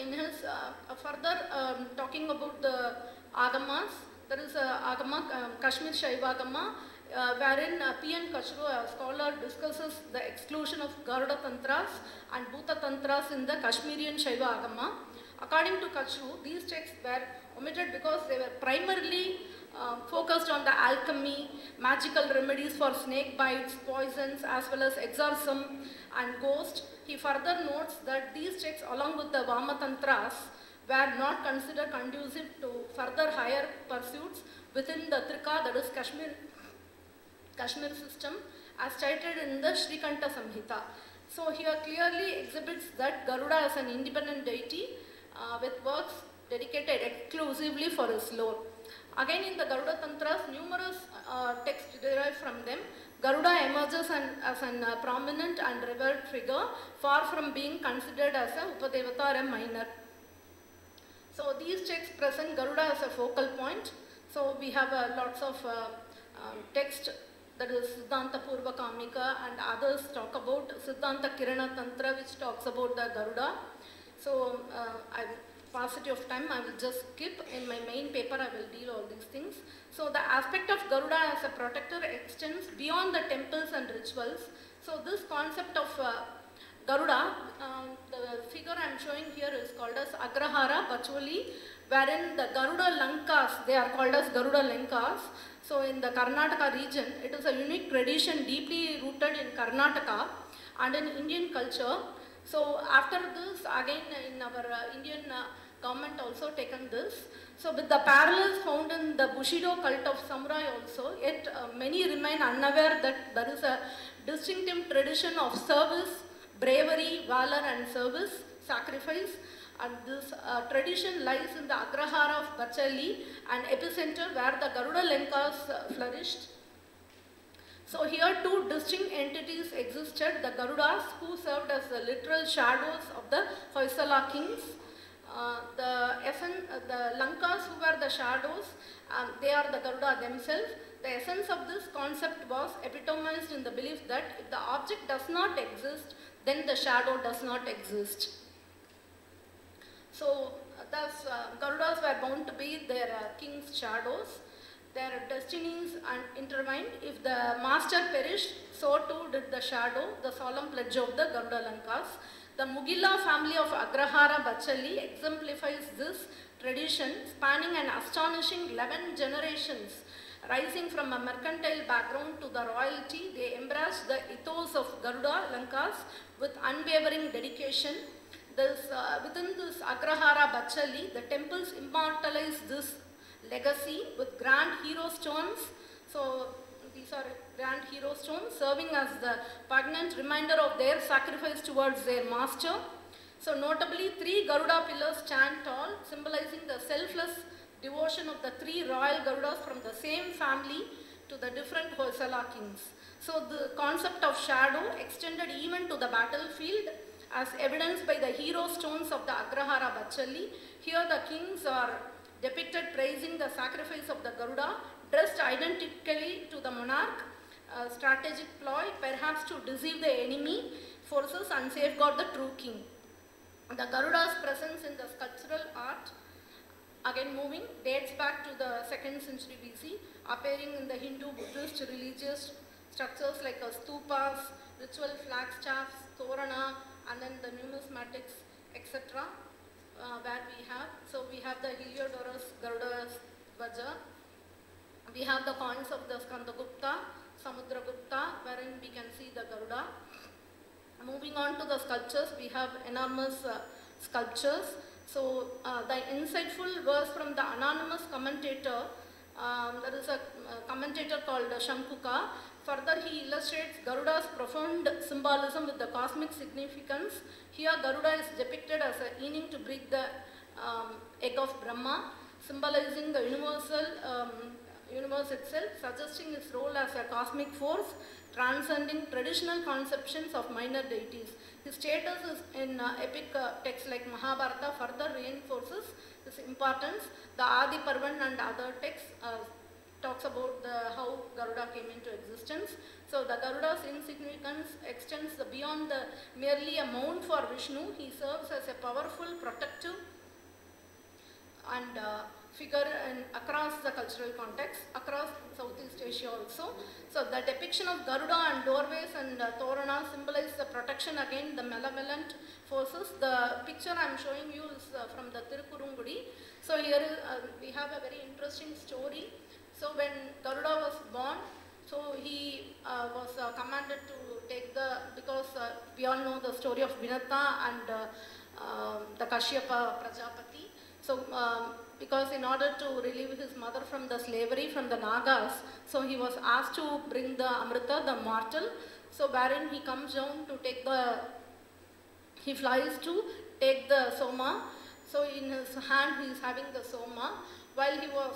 Speaker 5: In his further talking about the agamas, there is a agama, Kashmir Shaiva Agama, wherein P.N. Kachru, a scholar, discusses the exclusion of Garuda Tantras and Bhuta Tantras in the Kashmirian Shaiva Agama. According to Kachru, these texts were omitted because they were primarily focused on the alchemy, magical remedies for snake bites, poisons, as well as exorcism and ghost. He further notes that these texts, along with the Vama Tantras, were not considered conducive to further higher pursuits within the Trika, that is Kashmir system, as stated in the Shrikanta Samhita. So here clearly exhibits that Garuda is an independent deity with works dedicated exclusively for his lore. Again, in the Garuda Tantras, numerous texts derive from them. Garuda emerges as a prominent and revered figure, far from being considered as a Upadevata or a minor. So these texts present Garuda as a focal point. So we have lots of text, that is Siddhanta Purva Kamika, and others talk about Siddhanta Kirana Tantra, which talks about the Garuda. So paucity of time, I will just skip. In my main paper, I will deal all these things. So the aspect of Garuda as a protector extends beyond the temples and rituals. So this concept of Garuda, the figure I am showing here is called as Agrahara Bacholi, wherein the Garuda Lankas, they are called as Garuda Lankas. So in the Karnataka region, it is a unique tradition deeply rooted in Karnataka and in Indian culture. So after this, again in our Indian government also taken this. So with the parallels found in the Bushido cult of samurai also, yet many remain unaware that there is a distinctive tradition of service, bravery, valor and service, sacrifice. And this tradition lies in the Agrahara of Bachali, an epicenter where the Garuda Lankas flourished. So here two distinct entities existed, the Garudas, who served as the literal shadows of the Hoysala kings. The Lankas, who were the shadows, they are the Garuda themselves. The essence of this concept was epitomized in the belief that if the object does not exist, then the shadow does not exist. So thus Garudas were bound to be their king's shadows. their destinies intertwined. If the master perished, so too did the shadow, the solemn pledge of the Garuda Lankas. The Mugila family of Agrahara Bachali exemplifies this tradition, spanning an astonishing 11 generations. Rising from a mercantile background to the royalty, they embraced the ethos of Garuda Lankas with unwavering dedication. Within this Agrahara Bachali, the temples immortalize this legacy with grand hero stones. So these are grand hero stones serving as the poignant reminder of their sacrifice towards their master. So notably, 3 Garuda pillars stand tall, symbolizing the selfless devotion of the 3 royal Garudas from the same family to the different Hoysala kings. So the concept of shadow extended even to the battlefield, as evidenced by the hero stones of the Agrahara Bachali. Here the kings are depicted praising the sacrifice of the Garuda, dressed identically to the monarch, a strategic ploy perhaps to deceive the enemy forces and safeguard the true king. The Garuda's presence in the sculptural art, again moving, dates back to the 2nd century BC, appearing in the Hindu, Buddhist, religious structures like stupas, ritual flagstaffs, torana, and then the numismatics, etc. Where we have, so we have the Heliodorus Garuda Vaja, we have the coins of the Skandagupta, Samudragupta, wherein we can see the Garuda. Moving on to the sculptures, we have enormous sculptures. So the insightful verse from the anonymous commentator, there is a commentator called Shankuka. Further, he illustrates Garuda's profound symbolism with the cosmic significance. Here, Garuda is depicted as a yearning to break the egg of Brahma, symbolizing the universe itself, suggesting its role as a cosmic force, transcending traditional conceptions of minor deities. His status is in epic texts like Mahabharata further reinforces this importance. The Adi Parvan and other texts talks about how Garuda came into existence. So the Garuda's insignificance extends beyond merely a mount for Vishnu. He serves as a powerful protective and figure across the cultural context, across Southeast Asia also. So the depiction of Garuda and doorways and Torana symbolize the protection against the malevolent forces. The picture I am showing you is from the Tirukurungudi. So here we have a very interesting story. So when Garuda was born, so he was commanded to take because we all know the story of Vinata and the Kashyapa Prajapati. So because in order to relieve his mother from the slavery from the Nagas, so he was asked to bring the Amrita, the mortal. So wherein he comes down to take he flies to take the Soma. So in his hand he is having the Soma. While he was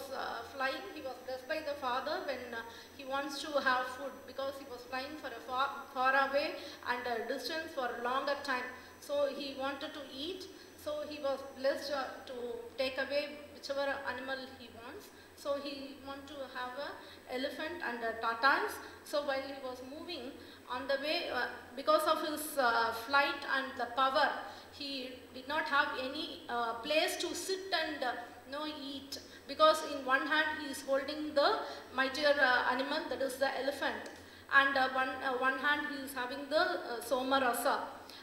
Speaker 5: flying, he was blessed by the father when he wants to have food, because he was flying for a far away and a distance for a longer time. So he wanted to eat. So he was blessed to take away whichever animal he wants. So he wanted to have an elephant and a tortoise. So while he was moving on the way, because of his flight and the power, he did not have any place to sit and eat. Because in one hand he is holding the mightier animal, that is the elephant, and one hand he is having the Soma Rasa.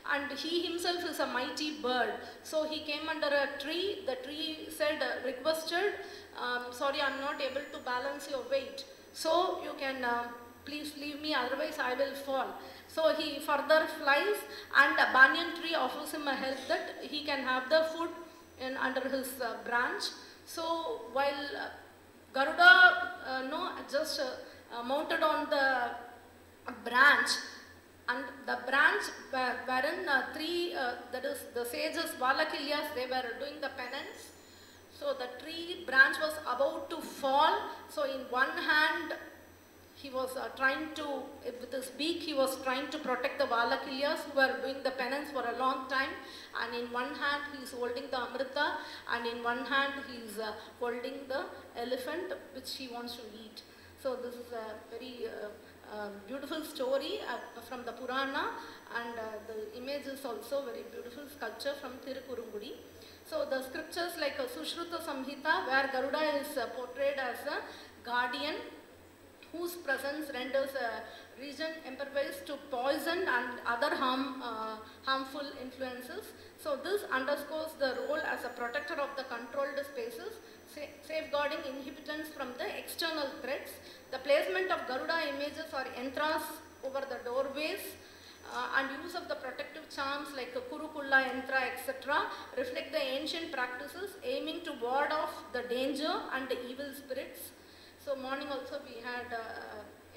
Speaker 5: And he himself is a mighty bird. So he came under a tree. The tree said, requested, sorry, I am not able to balance your weight. So you can please leave me, otherwise I will fall. So he further flies, and a banyan tree offers him a help that he can have the food under his branch. So while Garuda just mounted on the branch, and the branch wherein that is the sages, Valakilyas, they were doing the penance. So the tree branch was about to fall. So in one hand he was trying to, with his beak he was trying to protect the Valakilyas who were doing the penance for a long time. And in one hand he is holding the Amrita, and in one hand he is holding the elephant which he wants to eat. So this is a very beautiful story from the Purana, and the image is also very beautiful sculpture from Tirukurungudi. So the scriptures like Sushruta Samhita, where Garuda is portrayed as a guardian, whose presence renders a region impervious to poison and other harmful influences. So this underscores the role as a protector of the controlled spaces, safeguarding inhabitants from the external threats. The placement of Garuda images or yantras over the doorways and use of the protective charms like Kurukulla yantra, etc. reflect the ancient practices aiming to ward off the danger and the evil spirits. So morning also we had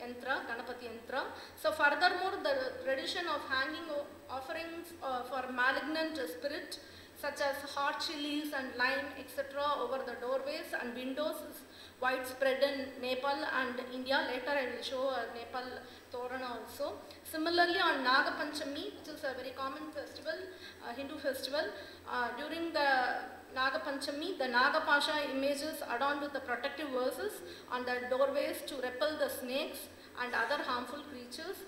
Speaker 5: yantra, Ganapati yantra. So furthermore, the tradition of hanging offerings for malignant spirit such as hot chilies and lime, etc. over the doorways and windows is widespread in Nepal and India. Later I will show a Nepal Torana also. Similarly, on Naga Panchami, which is a very common festival, Hindu festival, during the Naga Panchami, the Naga Pasha images adorned with the protective verses on the doorways to repel the snakes and other harmful creatures.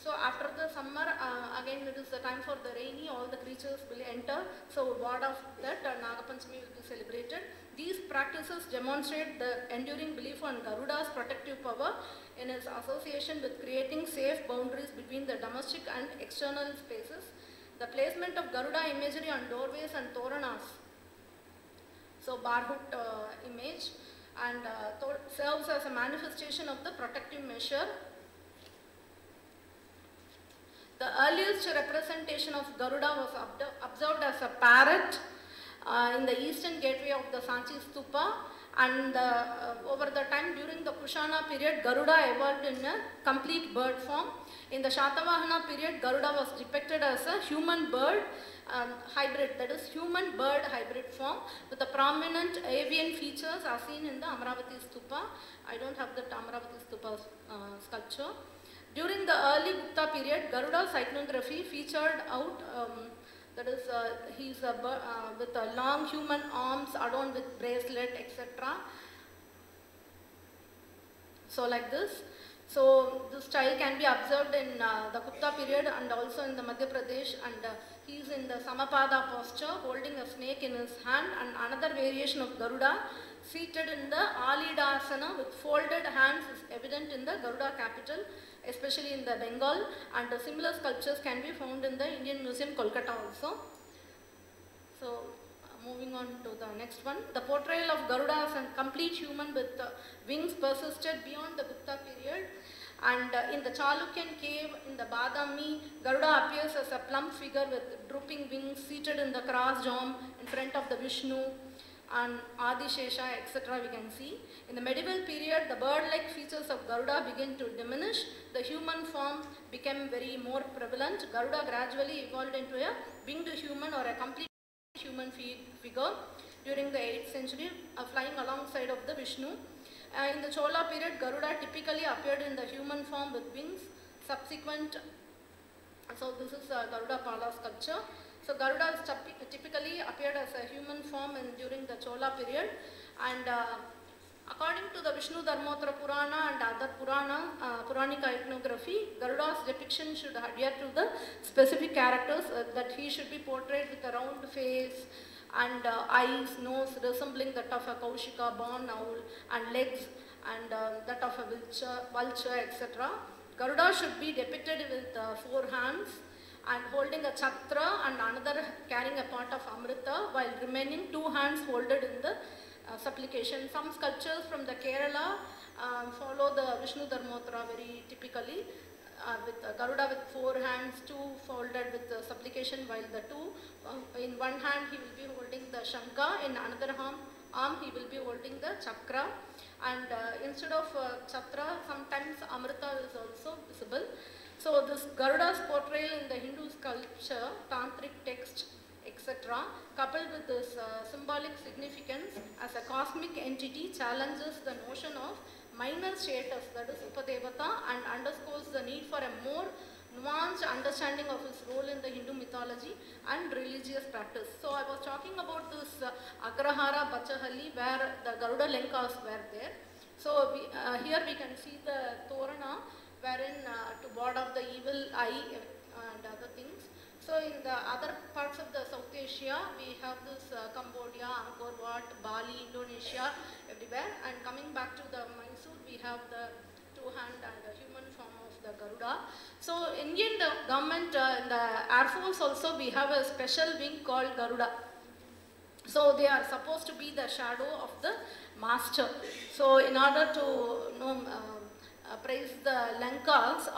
Speaker 5: So after the summer, again it is the time for the rainy, all the creatures will enter. So ward of that, Naga Panchami will be celebrated. These practices demonstrate the enduring belief on Garuda's protective power in his association with creating safe boundaries between the domestic and external spaces. The placement of Garuda imagery on doorways and toranas, so barhoot image, and serves as a manifestation of the protective measure. The earliest representation of Garuda was observed as a parrot in the eastern gateway of the Sanchi Stupa, and over the time during the Kushana period, Garuda evolved in a complete bird form. In the Shatavahana period, Garuda was depicted as a human bird hybrid, that is human bird hybrid form with the prominent avian features as seen in the Amaravati Stupa. I don't have the Amaravati Stupa sculpture. During the early Gupta period, Garuda's iconography featured out, that is, he's with long human arms adorned with bracelet, etc. So like this. So this style can be observed in the Gupta period and also in the Madhya Pradesh, and he is in the Samapada posture holding a snake in his hand, and another variation of Garuda seated in the Alidasana with folded hands is evident in the Garuda capital, especially in the Bengal, and similar sculptures can be found in the Indian Museum, Kolkata also. So moving on to the next one. The portrayal of Garuda as a complete human with wings persisted beyond the Gupta period, and in the Chalukyan cave in the Badami, Garuda appears as a plump figure with drooping wings seated in the cross dome in front of the Vishnu and Adishesha, etc. we can see. In the medieval period, the bird-like features of Garuda began to diminish. The human form became very more prevalent. Garuda gradually evolved into a winged human or a complete human figure during the 8th century, flying alongside of the Vishnu. In the Chola period, Garuda typically appeared in the human form with wings. Subsequent, so this is a Garuda Pala sculpture. So Garuda typically appeared as a human form during the Chola period, and according to the Vishnu Dharmottara Purana and other Puranic iconography, Garuda's depiction should adhere to the specific characters, that he should be portrayed with a round face and eyes, nose resembling that of a Kaushika, barn owl, and legs and that of a vulture, etc. Garuda should be depicted with 4 hands and holding a chatra and another carrying a pot of amrita, while remaining 2 hands folded in the supplication. Some sculptures from the Kerala follow the Vishnu Dharmottara very typically, with Garuda with 4 hands, 2 folded with the supplication, while the 2, in one hand he will be holding the Shankha, in another arm he will be holding the Chakra, and instead of Chakra, sometimes Amrita is also visible. So this Garuda's portrayal in the Hindu sculpture, Tantric text, etc., coupled with this symbolic significance as a cosmic entity, challenges the notion of minor status, that is Upadevata, and underscores the need for a more nuanced understanding of his role in the Hindu mythology and religious practice. So I was talking about this Agrahara Bachahalli, where the Garuda Lankas were there. So here we can see the Torana, wherein to ward off the evil eye and other things. So in the other parts of the South Asia, we have this Cambodia, Angkor Wat, Bali, Indonesia, everywhere. And coming back to the Mysore have the two-hand and the human form of the Garuda. So Indian government, in the Air Force also, we have a special wing called Garuda. So they are supposed to be the shadow of the master. So in order to praise the Lankas,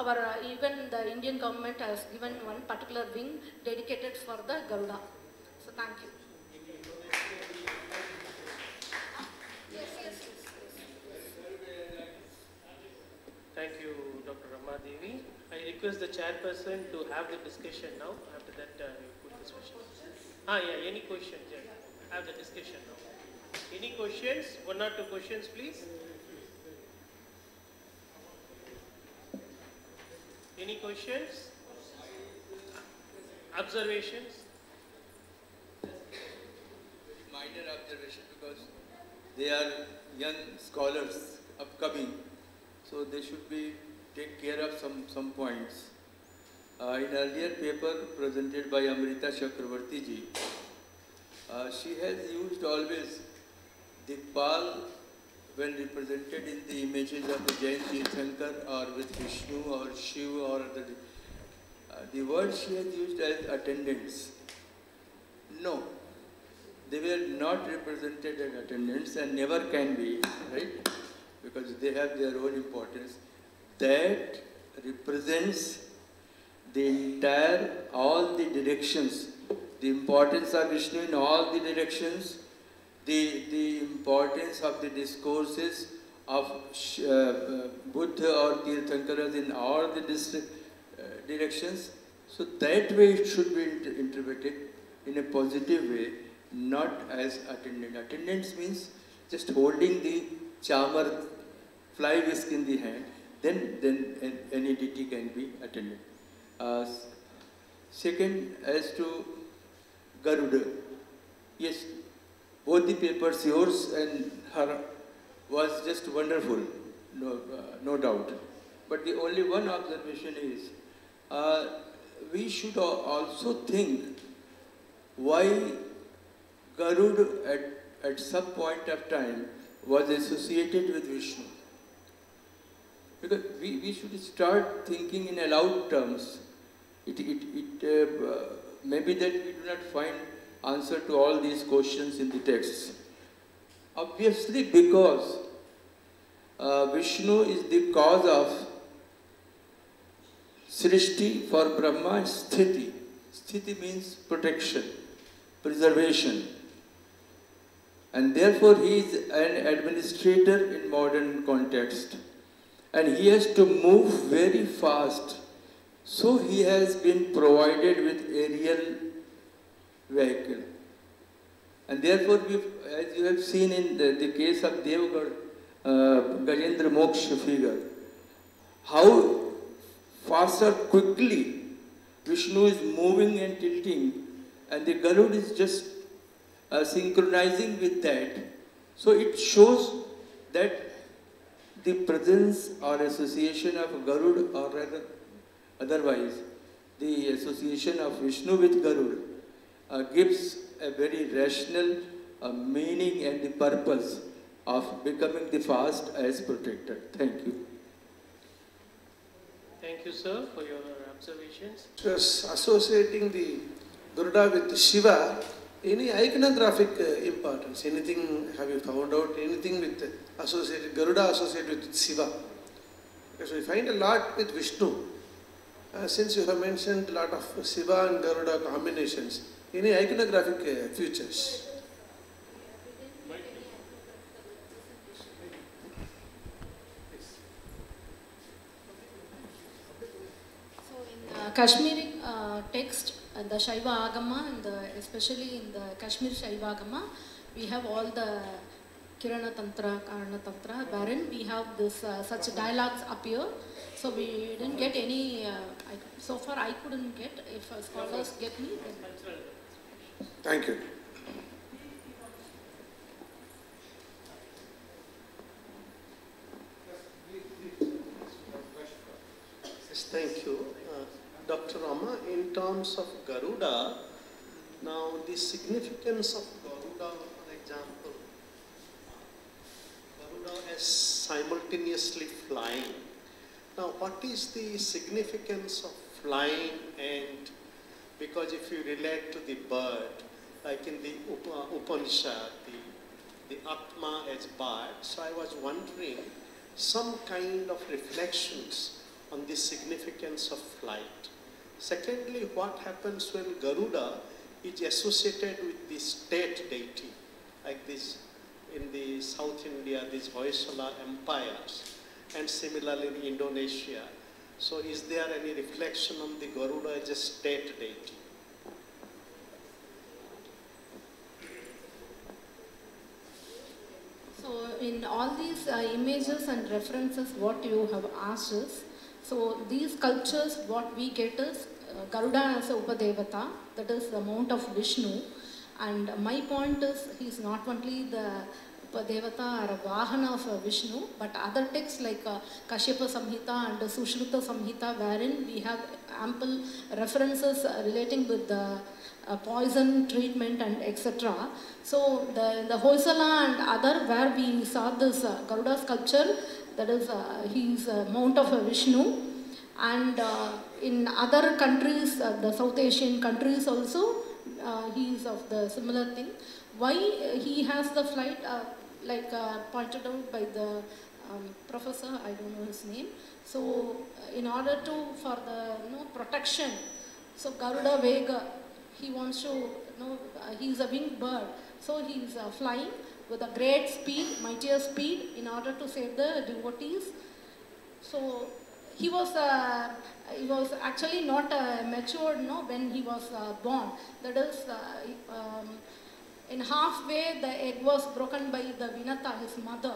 Speaker 5: even the Indian government has given one particular wing dedicated for the Garuda. So thank you. Yes.
Speaker 1: Thank you, Dr. Rama Devi. I request the chairperson to have the discussion now. After that, you put this question. Yeah, any questions? Yeah. Have the discussion now. Any questions? One or two questions, please. Any questions? Observations?
Speaker 6: Minor observation, because they are young scholars upcoming, so they should be take care of some points. In earlier paper presented by Amrita Chakravarti ji, she has used always Dikpal when represented in the images of the Jain Tirthankar or with Vishnu or Shiv or the word she has used as attendants. No, they were not represented as attendants and never can be, right? Because they have their own importance. That represents the entire, all the directions, the importance of Vishnu in all the directions, the importance of the discourses of Buddha or Tirthankaras in all the directions. So that way it should be interpreted in a positive way, not as attendant. Attendance means just holding the chamar, fly whisk in the hand, then any deity can be attendant. Second, as to Garuda, yes, both the papers, yours and her, was just wonderful, no doubt. But the only one observation is, we should also think why Garuda at some point of time was associated with Vishnu. Because we should start thinking in allowed terms. Maybe that we do not find answer to all these questions in the texts. Obviously, because Vishnu is the cause of Srishti for Brahma, Sthiti. Sthiti means protection, preservation. And therefore he is an administrator in modern context. And he has to move very fast. So he has been provided with aerial vehicle. And therefore, as you have seen in the case of Devgarh, Gajendra Moksha figure, how fast or quickly Vishnu is moving and tilting, and the Garuda is just synchronizing with that. So it shows that the presence or association of Garuda, or rather otherwise, the association of Vishnu with Garuda gives a very rational meaning and the purpose of becoming the fast as protector. Thank you.
Speaker 1: Thank you, sir, for your observations.
Speaker 7: Just associating the Garuda with Shiva, any iconographic importance? Anything, have you found out anything with associated, Garuda associated with Shiva? Because we find a lot with Vishnu. Since you have mentioned a lot of Shiva and Garuda combinations, any iconographic features?
Speaker 5: Kashmiri text, the Shaiva Agama, and especially in the Kashmir Shaiva Agama, we have all the Kirana Tantra, Karana Tantra, wherein we have this such dialogues appear. So we didn't get any, so far I couldn't get, if scholars get me, then.
Speaker 7: Thank you.
Speaker 8: Yes, thank you. Dr. Rama, in terms of Garuda, now the significance of Garuda, for example, Garuda as simultaneously flying. Now, what is the significance of flying? And because if you relate to the bird, like in the Upanishad, the Atma as bird, so I was wondering some kind of reflections on the significance of flight. Secondly, what happens when Garuda is associated with the state deity, like this in the South India, these Hoysala empires, and similarly in Indonesia. So is there any reflection on the Garuda as a state deity?
Speaker 5: So in all these images and references what you have asked us, so these sculptures what we get is Garuda as a Upadevata, that is the mount of Vishnu, and my point is he is not only the Upadevata or a Vahana of Vishnu, but other texts like Kashyapa Samhita and Sushruta Samhita, wherein we have ample references relating with the poison treatment and etc. So the Hoysala and other where we saw this Garuda sculpture, that is he is mount of Vishnu, and in other countries, the South Asian countries also, he is of the similar thing. Why he has the flight, like pointed out by the professor, I don't know his name. So in order to, for the protection, so Garuda Vega, he wants to, he is a winged bird. So he is flying with a great speed, mightier speed, in order to save the devotees. So he was actually not matured when he was born. That is, in halfway the egg was broken by the Vinata, his mother.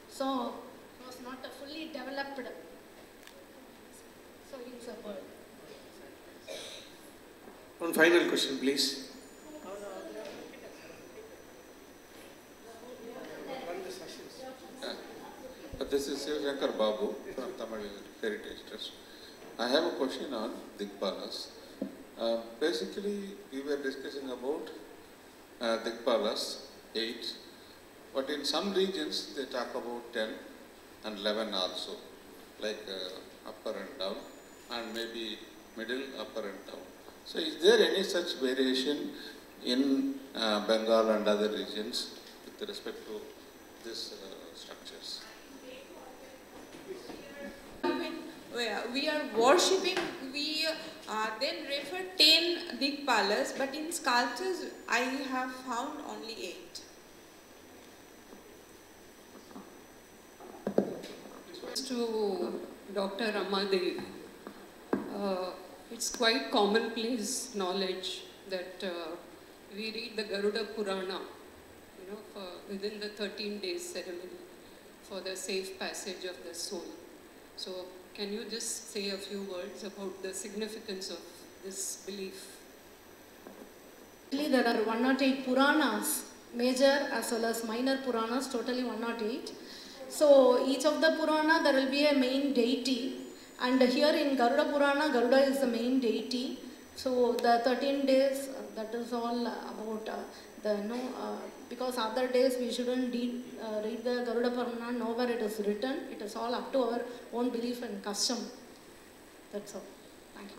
Speaker 5: So he was not fully developed. So he is a bird.
Speaker 7: One final question, please.
Speaker 9: This is Shankar Babu from Tamil Heritage Trust. I have a question on Dikpalas. Basically, we were discussing about Dikpalas, 8, but in some regions they talk about 10 and 11 also, like upper and down, and maybe middle, upper and down. So is there any such variation in Bengal and other regions with respect to these structures?
Speaker 4: When we are worshipping, we then refer 10 Dikpalas, but in sculptures I have found only 8.
Speaker 10: To Dr. Ramadev, it's quite commonplace knowledge that we read the Garuda Purana, within the 13 days ceremony for the safe passage of the soul. So can you just say a few words about the significance of this belief?
Speaker 5: There are 108 Puranas, major as well as minor Puranas, totally 108. So each of the Purana there will be a main deity, and here in Garuda Purana, Garuda is the main deity. So the 13 days, that is all about because other days we shouldn't read the Garuda Purana, nowhere it is written. It is all up to our own belief and custom. That's all. Thank you.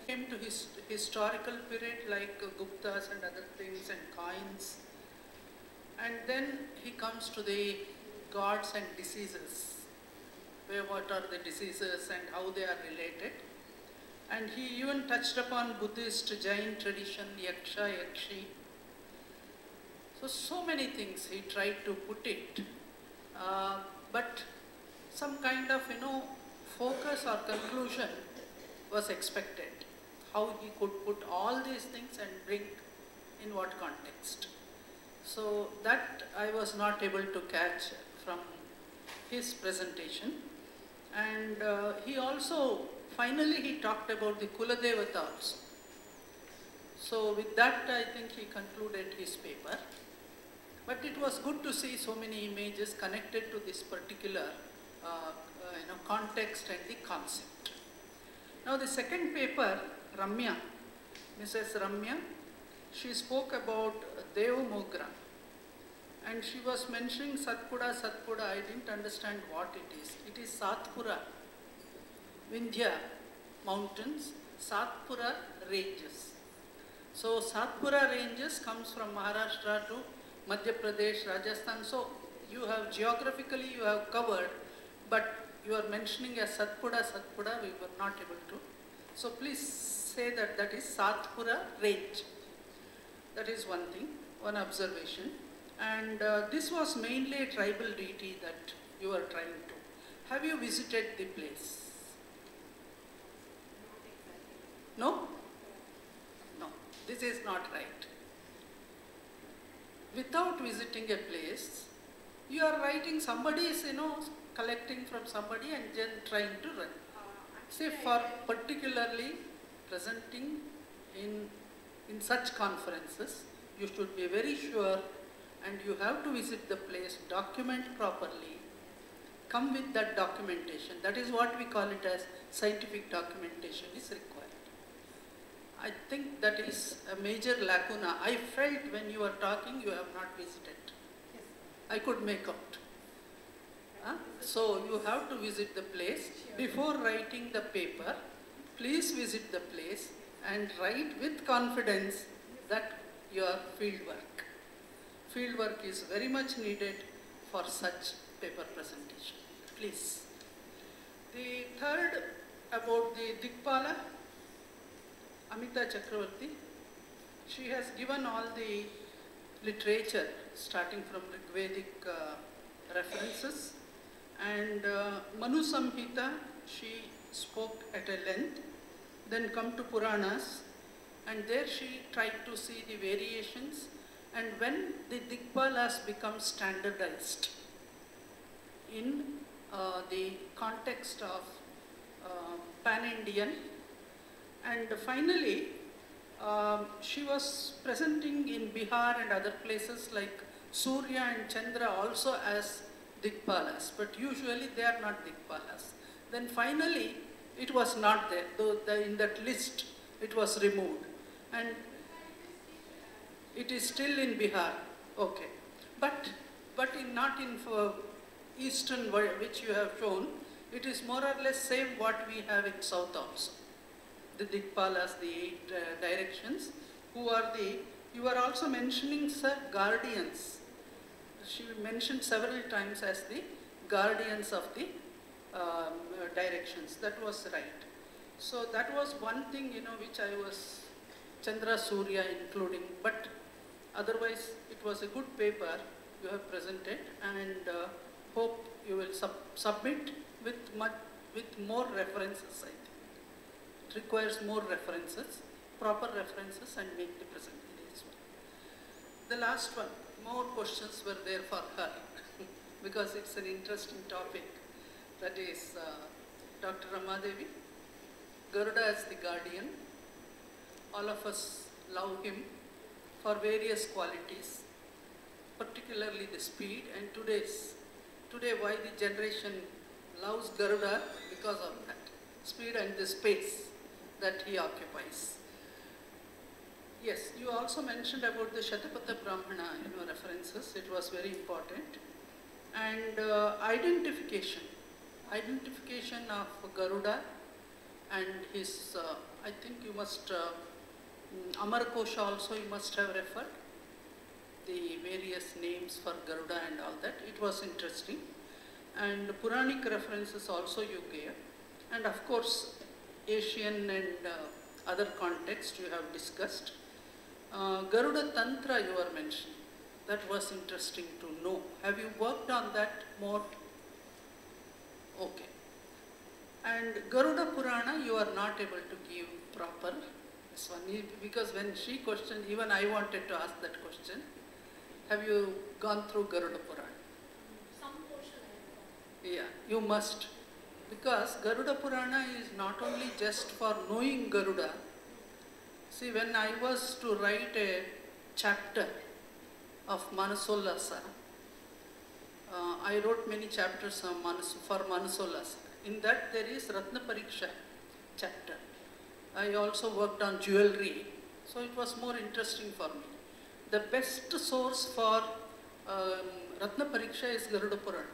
Speaker 11: Came to his historical period like Guptas and other things and coins, and then he comes to the gods and diseases, where what are the diseases and how they are related. And he even touched upon Buddhist, Jain tradition, Yaksha, Yakshi. So many things he tried to put it, but some kind of, focus or conclusion was expected. How he could put all these things and bring in what context. So that I was not able to catch from his presentation. And he also, finally he talked about the Kuladevata also. So with that I think he concluded his paper. But it was good to see so many images connected to this particular context and the concept. Now the second paper, Ramya, Mrs. Ramya, she spoke about Devamogra. and she was mentioning Satpura, Satpura. I didn't understand what it is. It is Satpura, Vindhya mountains, Satpura ranges. So Satpura ranges comes from Maharashtra to Madhya Pradesh, Rajasthan. So you have geographically you have covered, but you are mentioning as Satpura, Satpura, we were not able to. So please say that that is Satpura range. That is one thing, one observation. And this was mainly a tribal deity that you are trying to. Have you visited the place? No? No, this is not right. Without visiting a place, you are writing somebody is, collecting from somebody and then trying to run. Say for particularly presenting in such conferences, you should be very sure and you have to visit the place, document properly, come with that documentation. That is what we call it as scientific documentation is required. I think that is a major lacuna. I felt when you were talking, you have not visited. Yes. I could make out. So you have to visit the place. Sure. Before writing the paper, please visit the place and write with confidence that your field work. Field work is very much needed for such paper presentation. Please. The third about the Dikpala, Amita Chakravarti, she has given all the literature starting from Rigvedic references, and Manu Samhita, she spoke at a length, then come to Puranas, and there she tried to see the variations, and when the Dikpalas become standardized in the context of pan-Indian. And finally, she was presenting in Bihar and other places like Surya and Chandra also as Dikpalas, but usually they are not Dikpalas. Then finally, it was not there, though in that list it was removed. And it is still in Bihar, okay. But not in eastern world, which you have shown, it is more or less same what we have in south also. The Dikpalas, the 8 directions, who are you are also mentioning, sir, guardians. She mentioned several times as the guardians of the directions. That was right. So that was one thing, which I was, Chandra Surya including, but otherwise it was a good paper you have presented, and hope you will submit with more references, I think. It requires more references, proper references, and make the presentation as well. The last one, more questions were there for her because it's an interesting topic. That is Dr. Ramadevi, Garuda as the guardian. All of us love him for various qualities, particularly the speed, and today why the generation loves Garuda because of that speed and the space that he occupies. Yes, you also mentioned about the Shatapatha Brahmana, references. It was very important. And identification of Garuda and his, I think you must, Amar Kosha also you must have referred, the various names for Garuda and all that. It was interesting. And Puranic references also you gave. And of course, Asian and other contexts you have discussed. Garuda Tantra you were mentioning. That was interesting to know. Have you worked on that more? Okay. And Garuda Purana you are not able to give proper this one, because when she questioned, even I wanted to ask that question. Have you gone through Garuda Purana?
Speaker 5: Some portion I have gone.
Speaker 11: Yeah, you must. Because Garuda Purana is not only just for knowing Garuda. See, when I was to write a chapter of Manasollasa, I wrote many chapters for Manasollasa. In that there is Ratna Pariksha chapter. I also worked on jewelry, so it was more interesting for me. The best source for Ratna Pariksha is Garuda Purana.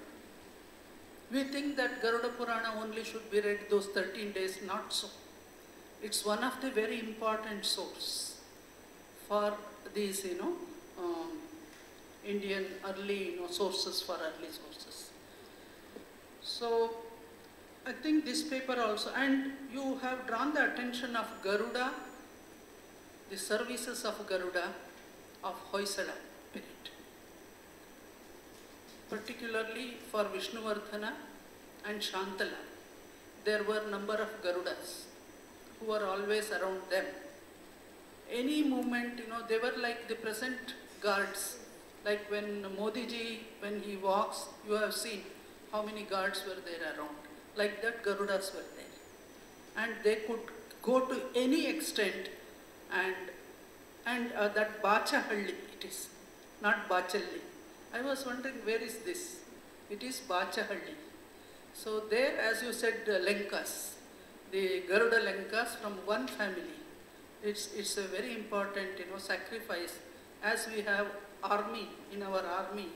Speaker 11: We think that Garuda Purana only should be read those 13 days, not so. It's one of the very important source for these, Indian early, sources for early sources. So, I think this paper also, and you have drawn the attention of Garuda, the services of Garuda of Hoysala period. Particularly for Vishnuvardhana and Shantala, there were number of Garudas who were always around them. Any movement, they were like the present guards. Like when Modi ji, when he walks, you have seen how many guards were there around. Like that, Garudas were there. And they could go to any extent, and that Bachahalli it is, not Bachalli. I was wondering, where is this? It is Bachahalli. So there, as you said, Lenkas, the Garuda Lenkas from one family. It's a very important, sacrifice. As we have army, in our army,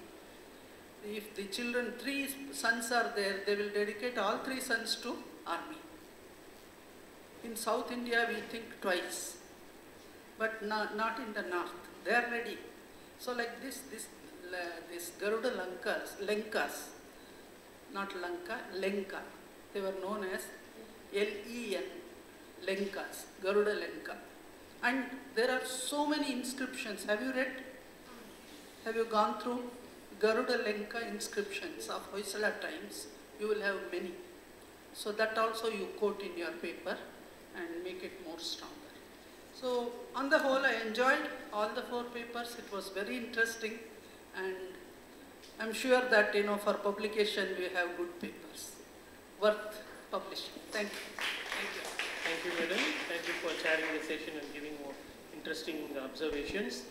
Speaker 11: if the children, 3 sons are there, they will dedicate all 3 sons to army. In South India, we think twice, but not in the north. They are ready. So like this Garuda Lenkas, not Lanka, Lenka. They were known as L-E-N, Lenkas, Garuda Lenka. And there are so many inscriptions. Have you read? Have you gone through Garuda Lenka inscriptions of Hoysala times? You will have many. So that also you quote in your paper and make it more stronger. So on the whole, I enjoyed all the 4 papers. It was very interesting, and I'm sure that for publication we have good papers worth publishing. Thank you.
Speaker 1: Thank you. Thank you, madam. Thank you for chairing the session and giving more interesting observations.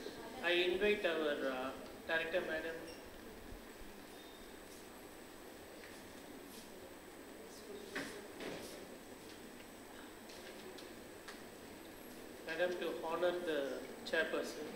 Speaker 1: I invite our director, madam. Madam, to honor the chairperson.